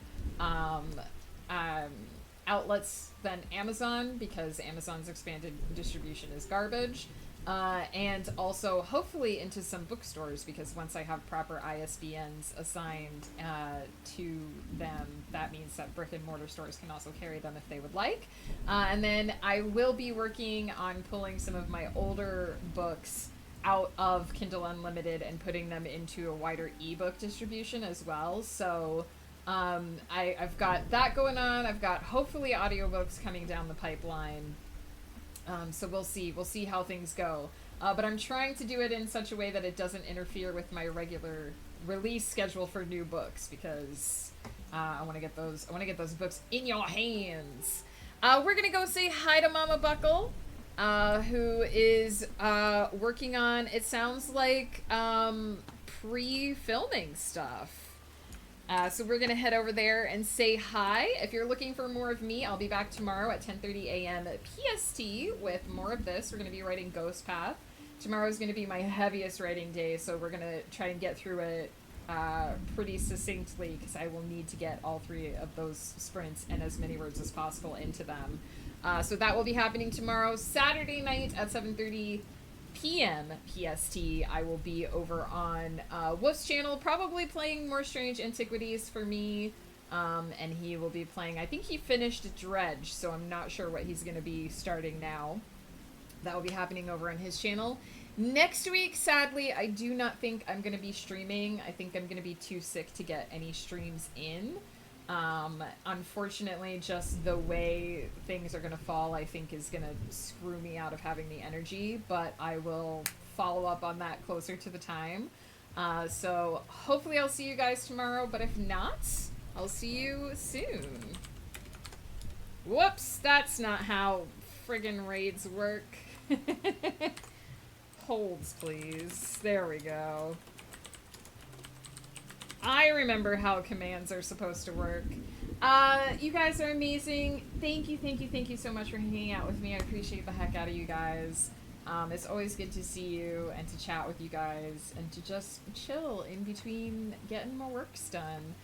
outlets than Amazon, because Amazon's expanded distribution is garbage. And also hopefully into some bookstores, because once I have proper ISBNs assigned to them, that means that brick and mortar stores can also carry them if they would like. And then I will be working on pulling some of my older books out of Kindle Unlimited and putting them into a wider ebook distribution as well. So I've got that going on. I've got hopefully audiobooks coming down the pipeline. So we'll see how things go. But I'm trying to do it in such a way that it doesn't interfere with my regular release schedule for new books, because I want to get those books in your hands. We're gonna go say hi to Mama Buckle, who is working on, it sounds like, pre-filming stuff. So we're going to head over there and say hi. If you're looking for more of me, I'll be back tomorrow at 10:30 a.m. PST with more of this. We're going to be writing Ghost Path. Tomorrow is going to be my heaviest writing day, so we're going to try and get through it pretty succinctly, because I will need to get all three of those sprints and as many words as possible into them. So that will be happening tomorrow. Saturday night at 7:30 p.m. PST, I will be over on Woof's channel, probably playing more Strange Antiquities for me, and he will be playing, I think he finished Dredge, so I'm not sure what he's going to be starting now. That will be happening over on his channel. Next week, sadly, I do not think I'm going to be streaming. I think I'm going to be too sick to get any streams in. Unfortunately, just the way things are going to fall, I think, is going to screw me out of having the energy, but I will follow up on that closer to the time. So hopefully I'll see you guys tomorrow, but if not, I'll see you soon. Whoops, that's not how friggin' raids work. Holds, please. There we go. I remember how commands are supposed to work. You guys are amazing. Thank you so much for hanging out with me. I appreciate the heck out of you guys. It's always good to see you and to chat with you guys and to just chill in between getting my works done.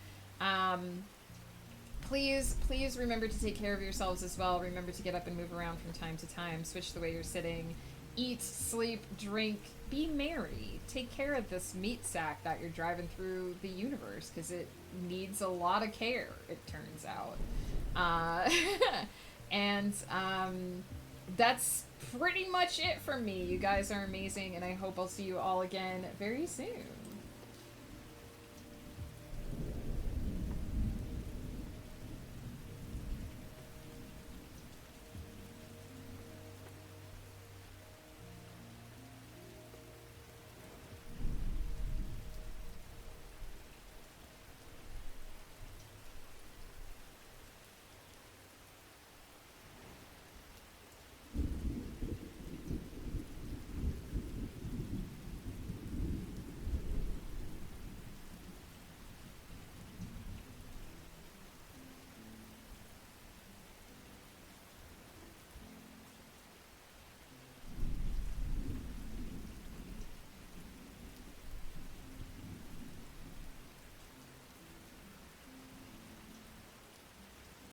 Please remember to take care of yourselves as well. Remember to get up and move around from time to time. Switch the way you're sitting. Eat, sleep, drink, be merry. Take care of this meat sack that you're driving through the universe, because it needs a lot of care, it turns out. And that's pretty much it for me. You guys are amazing, and I hope I'll see you all again very soon.